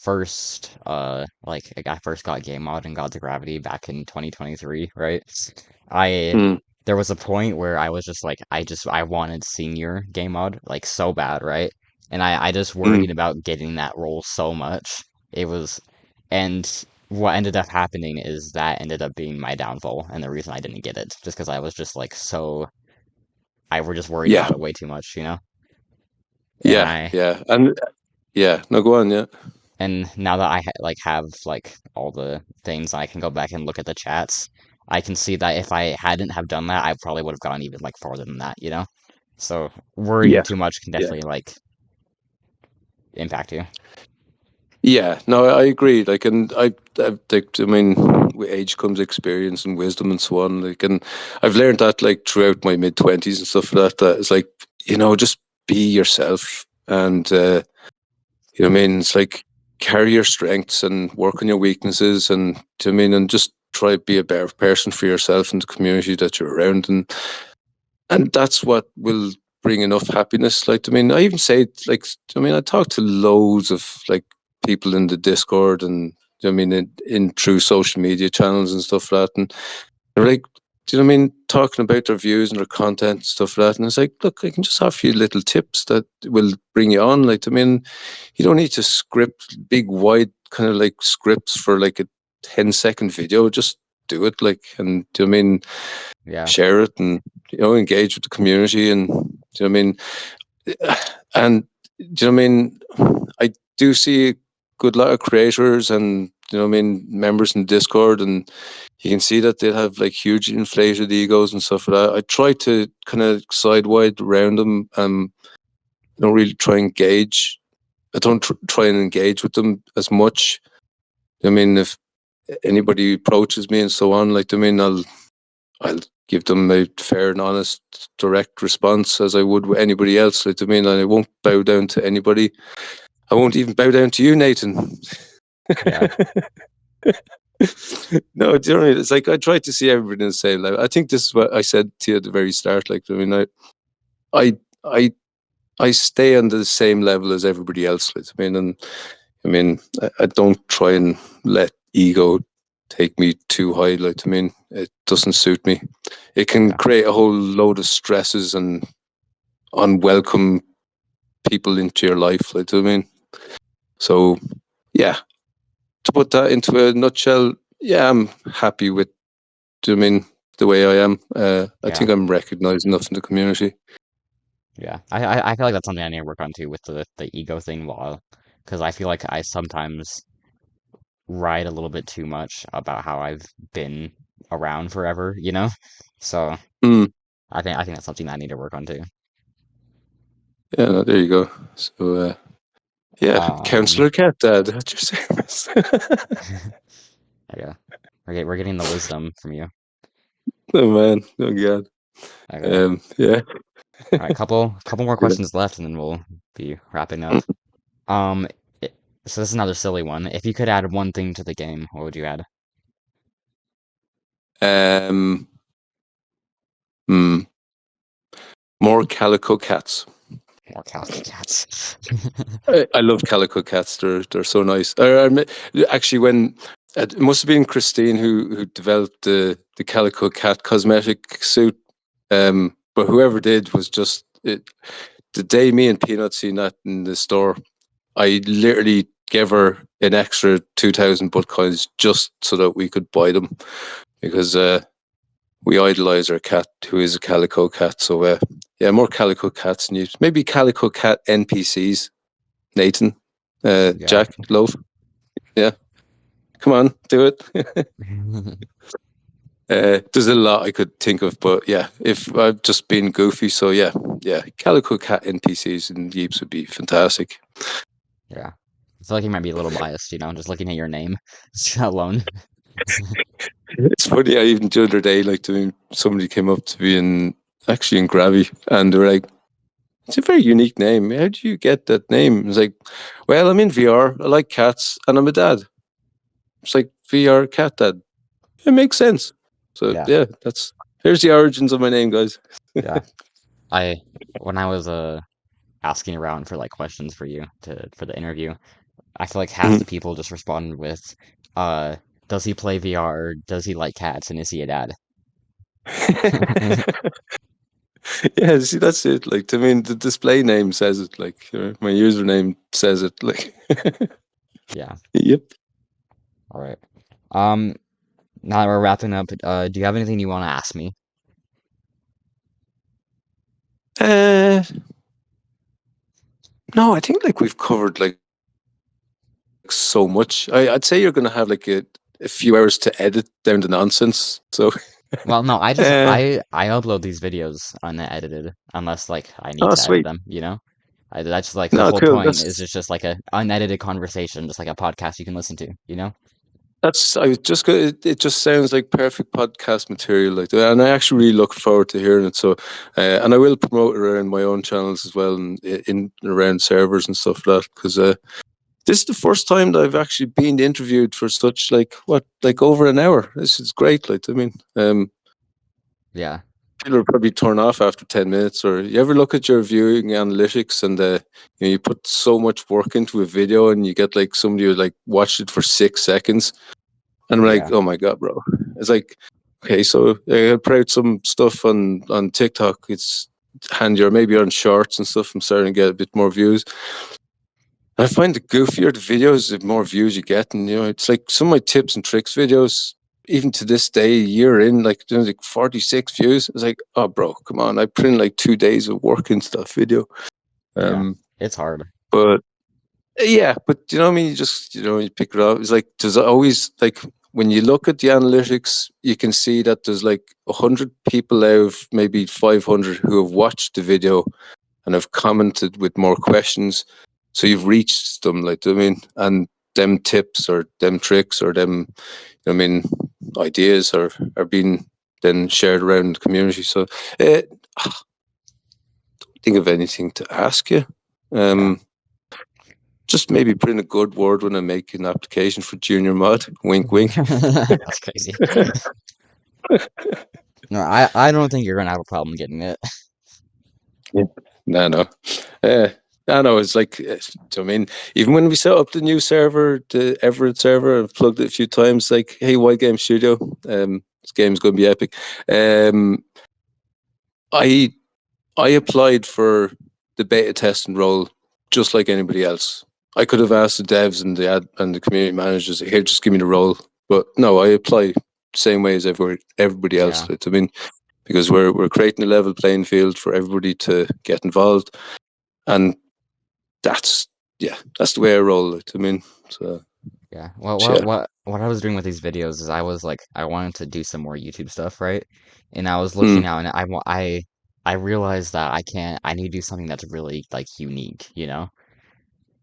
first like I first got game mod and got to Gravity back in 2023, right? I mm, there was a point where I was just like I wanted senior game mod like so bad, right? And I just mm, worried about getting that role so much. It was and what ended up happening is that ended up being my downfall and the reason I didn't get it just because I was just like so I were just worried yeah, about it way too much, you know? And yeah, I yeah, and yeah. No, go on. Yeah, And now that I like have like all the things, I can go back and look at the chats. I can see that if I hadn't have done that, I probably would have gone even like farther than that, you know? So worrying yeah, too much can yeah. definitely like impact you. Yeah, no, I agree. Like, and I think, I mean, with age comes experience and wisdom and so on. Like, and I've learned that like throughout my mid 20s and stuff like that. That it's like just be yourself, and you know what I mean. It's like carry your strengths and work on your weaknesses, and do you know what I mean, and just try to be a better person for yourself and the community that you're around, and that's what will bring enough happiness. Like, I mean, I even say like, I mean, I talk to loads of like people in the Discord and I mean in through social media channels and stuff like that, and they're like, do you know what I mean, talking about their views and their content and stuff like that, and it's like, look, I can just have a few little tips that will bring you on. Like, I mean, you don't need to script big wide kind of like scripts for like a 10-second video. Just do it, like, and do you know what I mean, Yeah, share it and engage with the community and do you know what I mean, and do you know what I mean, I do see a good lot of creators and you know what I mean, members in Discord, and you can see that they have like huge inflated egos and stuff like that. I try to kind of side wide around them. I don't really try and engage. I don't try and engage with them as much. I mean, if anybody approaches me and so on, like I mean, I'll give them a fair and honest, direct response as I would with anybody else. Like, I mean, I won't bow down to anybody. I won't even bow down to you, Nathan. yeah, No, do you know what I mean? It's like I try to see everybody in the same level. I think this is what I said to you at the very start. Like, I mean, I, I, I stay on the same level as everybody else. Like, I mean, and I mean, I don't try and let ego take me too high. Like, I mean, it doesn't suit me. It can yeah, create a whole load of stresses and unwelcome people into your life. Like, I mean, so yeah. To put that into a nutshell, yeah, I'm happy with. Do you know what I mean, the way I am? I yeah, think I'm recognised enough in the community. yeah. I feel like that's something I need to work on too with the ego thing, while because I feel like I sometimes write a little bit too much about how I've been around forever, you know? So Mm, I think that's something I need to work on too. yeah, no, there you go. So yeah, Um, Councillor Cat Dad, that's your service. yeah, we're getting the wisdom from you. Oh man, oh god. Okay. Yeah. All right, couple more Yeah. questions left, and then we'll be wrapping up. Um, it, so this is another silly one. If you could add one thing to the game, what would you add? Um. Hmm. More calico cats. More Calico cats. I love calico cats. They're so nice. Actually, when it must have been Christine who developed the calico cat cosmetic suit. But whoever did was just it. The day me and Peanut seen that in the store, I literally gave her an extra 2,000 bitcoins just so that we could buy them because we idolize our cat, who is a calico cat. So yeah, more calico cats and maybe calico cat NPCs. Nathan, Yeah. Jack, Love. Yeah, come on, do it. There's a lot I could think of, but yeah, if I've just been goofy, so yeah, calico cat NPCs and Yeeps would be fantastic. Yeah. I feel like you might be a little biased, just looking at your name alone. It's funny. I even the other day, like, somebody came up to me actually in Gravi, and they were like, "It's a very unique name. How do you get that name?" It's like, "Well, I'm in VR. I like cats, and I'm a dad." It's like VRcatdad. It makes sense. So Yeah. yeah, here's the origins of my name, guys. Yeah. I when I was asking around for like questions for you for the interview, I feel like half the people just responded with, uh, does he play VR? Or does he like cats? And is he a dad? Yeah, see, that's it. Like, I mean, the display name says it. Like, my username says it. Like, Yeah. yep. All right. Um, Now that we're wrapping up, do you have anything you want to ask me? Uh, no, I think like we've covered like so much. I'd say you're gonna have like a few hours to edit down the nonsense. So, Well, no, I just uh, I upload these videos unedited unless like I need oh, to edit sweet. them. That's like the No, whole cool. point is just like a unedited conversation, just like a podcast you can listen to. I was just go it just sounds like perfect podcast material, like that, and I actually really look forward to hearing it. So, and I will promote it around my own channels as well, and in around servers and stuff like that, because this is the first time that I've actually been interviewed for such like over an hour. This is great. Like, I mean, Yeah. people will probably turn off after 10 minutes. Or you ever look at your viewing analytics and you put so much work into a video and you get like somebody who like watched it for 6 seconds. And I'm like, Yeah. oh my God, bro. It's like, okay, so I put out some stuff on TikTok. It's handier, maybe on shorts and stuff. I'm starting to get a bit more views. I find the goofier the videos, the more views you get. And, it's like some of my tips and tricks videos, even to this day, a year in, like, there's like 46 views. It's like, oh, bro, come on. I put in like 2 days of work into that video. Yeah. Um, It's hard. but yeah, but you know what I mean? You just, you pick it up. It's like, there's always like, when you look at the analytics, you can see that there's like 100 people out of maybe 500 who have watched the video and have commented with more questions. So you've reached them, like, I mean, and them tips or them tricks or them, I mean, ideas are being then shared around the community. So uh, think of anything to ask you. Yeah. Just maybe put in a good word when I make an application for junior mod. Wink, wink. That's crazy. No, I don't think you're gonna have a problem getting it. Yeah. No, no. Uh, no, no, it's like, I mean, even when we set up the new server, the Everett server, I've plugged it a few times, like, hey, White Game Studio, this game's going to be epic. I I applied for the beta testing role just like anybody else. I could have asked the devs and the community managers, here, just give me the role. But no, I apply same way as everybody else. Yeah. I mean, because we're creating a level playing field for everybody to get involved, and that's that's the way I roll. I mean, so Yeah. Well, yeah, what I was doing with these videos is I wanted to do some more YouTube stuff, right? And I was mm, looking out and I realized that I need to do something that's really like unique. yeah,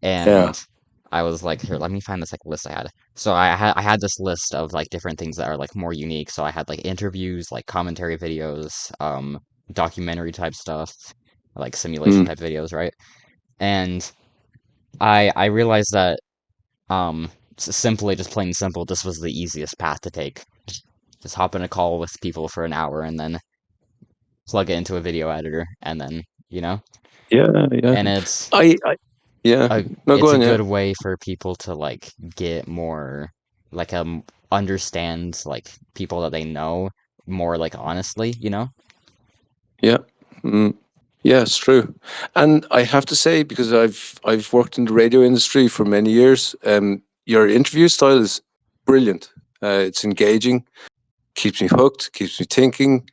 And I was like, here, let me find this like list I had. So I had this list of like different things that are like more unique. So I had like interviews, like commentary videos, documentary type stuff, like simulation mm, type videos, right? And I realized that simply just plain simple, this was the easiest path to take. Just hop in a call with people for an hour and then plug it into a video editor, and then Yeah, yeah. and it's I yeah. a No, it's go a on. Yeah, good way for people to like get more like understand like people that they know more like honestly, yeah. Mm. Yeah, it's true. And I have to say, because I've worked in the radio industry for many years, your interview style is brilliant. It's engaging, keeps me hooked, keeps me thinking,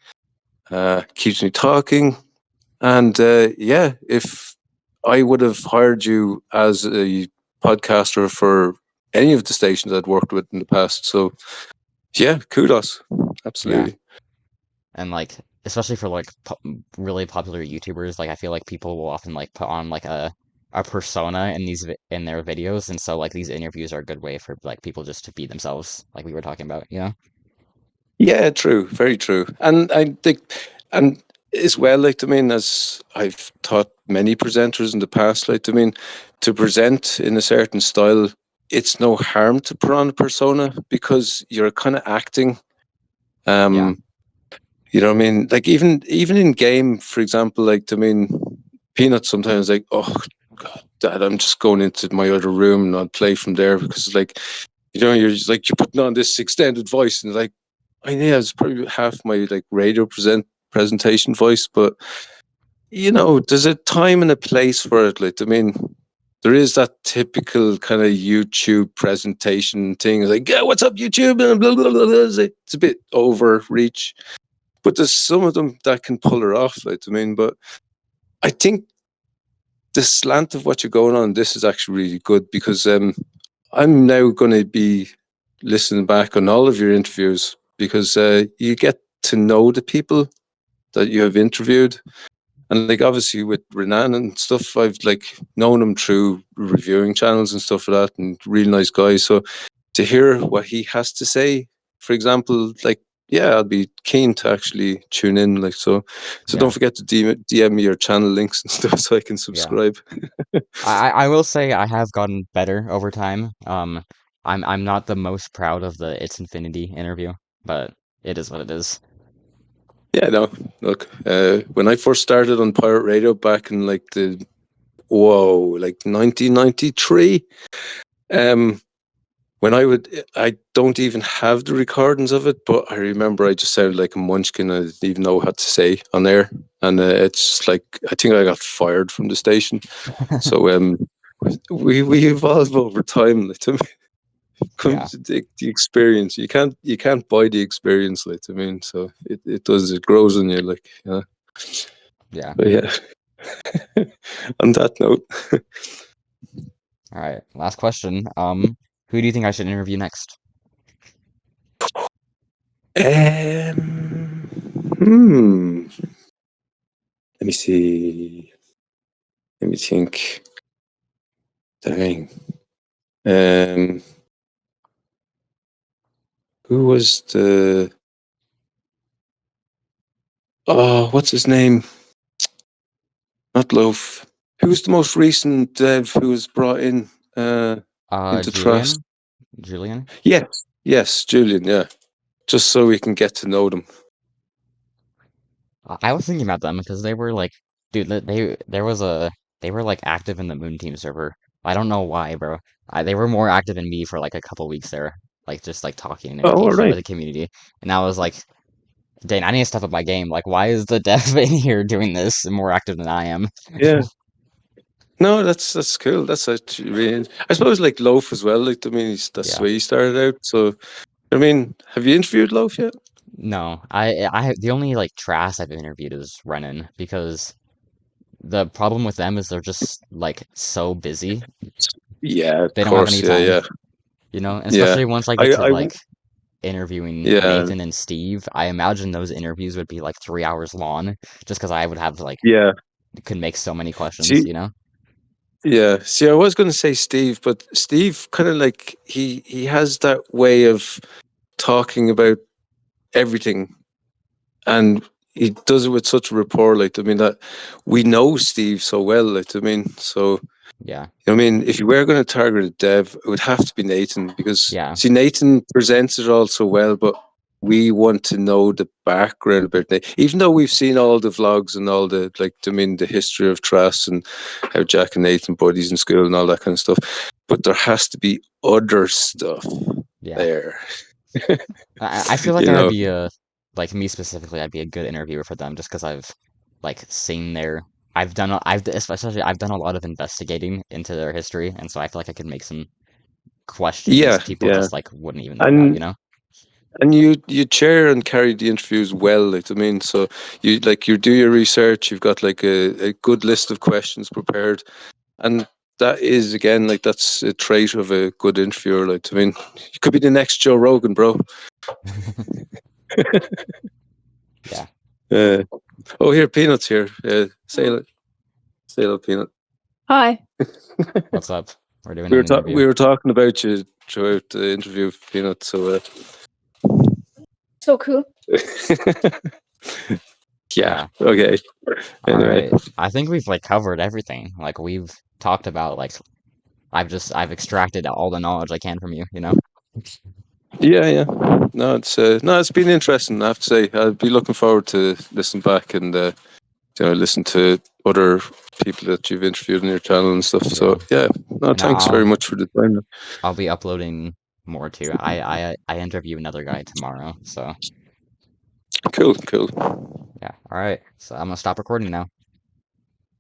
keeps me talking. And yeah, if I would have hired you as a podcaster for any of the stations I'd worked with in the past, so yeah, kudos, Yeah. absolutely. And like especially for like really popular YouTubers, like I feel like people will often like put on like a persona in in their videos, and so like these interviews are a good way for like people just to be themselves, like we were talking about. Yeah, true, very true. And I think, and as well, like, I mean, as I've taught many presenters in the past, like, I mean, to present in a certain style, it's no harm to put on a persona because you're kind of acting. Yeah. Um, you know what I mean? Like, even in game, for example, like, I mean, Peanut sometimes like, oh God, Dad, I'm just going into my other room and I'll play from there because, like, you're just like you're putting on this extended voice and like, I know it's probably half my like radio presentation voice, but there's a time and a place for it. Like, I mean, there is that typical kind of YouTube presentation thing, like, yeah, what's up, YouTube? And blah, blah, blah, blah. It's a bit overreach, but there's some of them that can pull her off. Like, I mean, but I think the slant of what you're going on, this is actually really good because I'm now going to be listening back on all of your interviews because you get to know the people that you have interviewed. And like obviously with Renan and stuff, I've like known him through reviewing channels and stuff like that, and really nice guy. So to hear what he has to say, for example, like yeah, I'll be keen to actually tune in. Like so, don't Yeah. forget to DM me your channel links and stuff so I can Yeah. subscribe. I will say I have gotten better over time. I'm not the most proud of the It's Infinity interview, but it is what it is. Yeah, no, look, when I first started on pirate radio back in like like 1993, um, when I don't even have the recordings of it, but I remember I just sounded like a munchkin. I didn't even know what to say on air, and it's like I think I got fired from the station. So we evolve over time. Like, to me, Yeah. comes to the experience. You can't buy the experience. Like, I mean, so it does. It grows on you. Like, yeah. Yeah. But yeah. On that note, All right. Last question. Who do you think I should interview next? hmm, let me see. Let me think. Dang. Um, who was the? Oh, what's his name? Not Loaf. Who's the most recent dev who was brought in into trust? Julian? Julian? Yes, yes, Julian. Yeah, just so we can get to know them. I was thinking about them because they were like, dude, they were like active in the Moon Team server. I don't know why, bro. They were more active than me for like a couple weeks there, like just like talking and Oh, all engaging right. with the community. And I was like, dang, I need to step up my game. Like, why is the dev in here doing this and more active than I am? Yeah. No, that's cool. That's actually really. I suppose like Loaf as well. Like I mean, that's the Yeah. way he started out. So I mean, have you interviewed Loaf yet? No, the only like trash I've interviewed is Renan because the problem with them is they're just like so busy. Yeah, of They don't have any course. Yeah, time, yeah, and yeah. especially once I get I, to I, like interviewing yeah, Nathan and Steve, I imagine those interviews would be like 3 hours long just because I would have like yeah. could make so many questions, See, yeah. See, I was going to say Steve, but Steve kind of like he has that way of talking about everything, and he does it with such a rapport. Like I mean, that we know Steve so well. Like I mean, so Yeah, I mean, if you were going to target a dev, it would have to be Nathan because yeah, see, Nathan presents it all so well, but we want to know the background about it. Even though we've seen all the vlogs and all the, like, I mean, the history of Trass and how Jack and Nathan buddies in school and all that kind of stuff. But there has to be other stuff Yeah. there. I feel like You I'd know? be a like me specifically, I'd be a good interviewer for them just because I've like seen their I've especially I've done a lot of investigating into their history, and so I feel like I could make some questions Yeah, people yeah. just like wouldn't even know about, And you know? you chair and carry the interviews well, like, I mean, so you do your research, you've got like a good list of questions prepared, and that is, again, like, that's a trait of a good interviewer. Like, I mean, you could be the next Joe Rogan, bro. Yeah. uh, oh, here, Peanut's here. Say hello, Peanut. Hi. What's up? We're doing an interview. We were talking about you throughout the interview, Peanut, so So cool. yeah, Yeah. okay. All Anyway, right. I think we've like covered everything. Like we've talked about like I've extracted all the knowledge I can from you, you know? yeah. No, it's been interesting, I have to say. I'll be looking forward to listen back and listen to other people that you've interviewed on your channel and stuff. So Yeah. no, And thanks very much for the time. I'll be uploading more too. I interview another guy tomorrow, so Cool. yeah. All right. So I'm gonna stop recording now.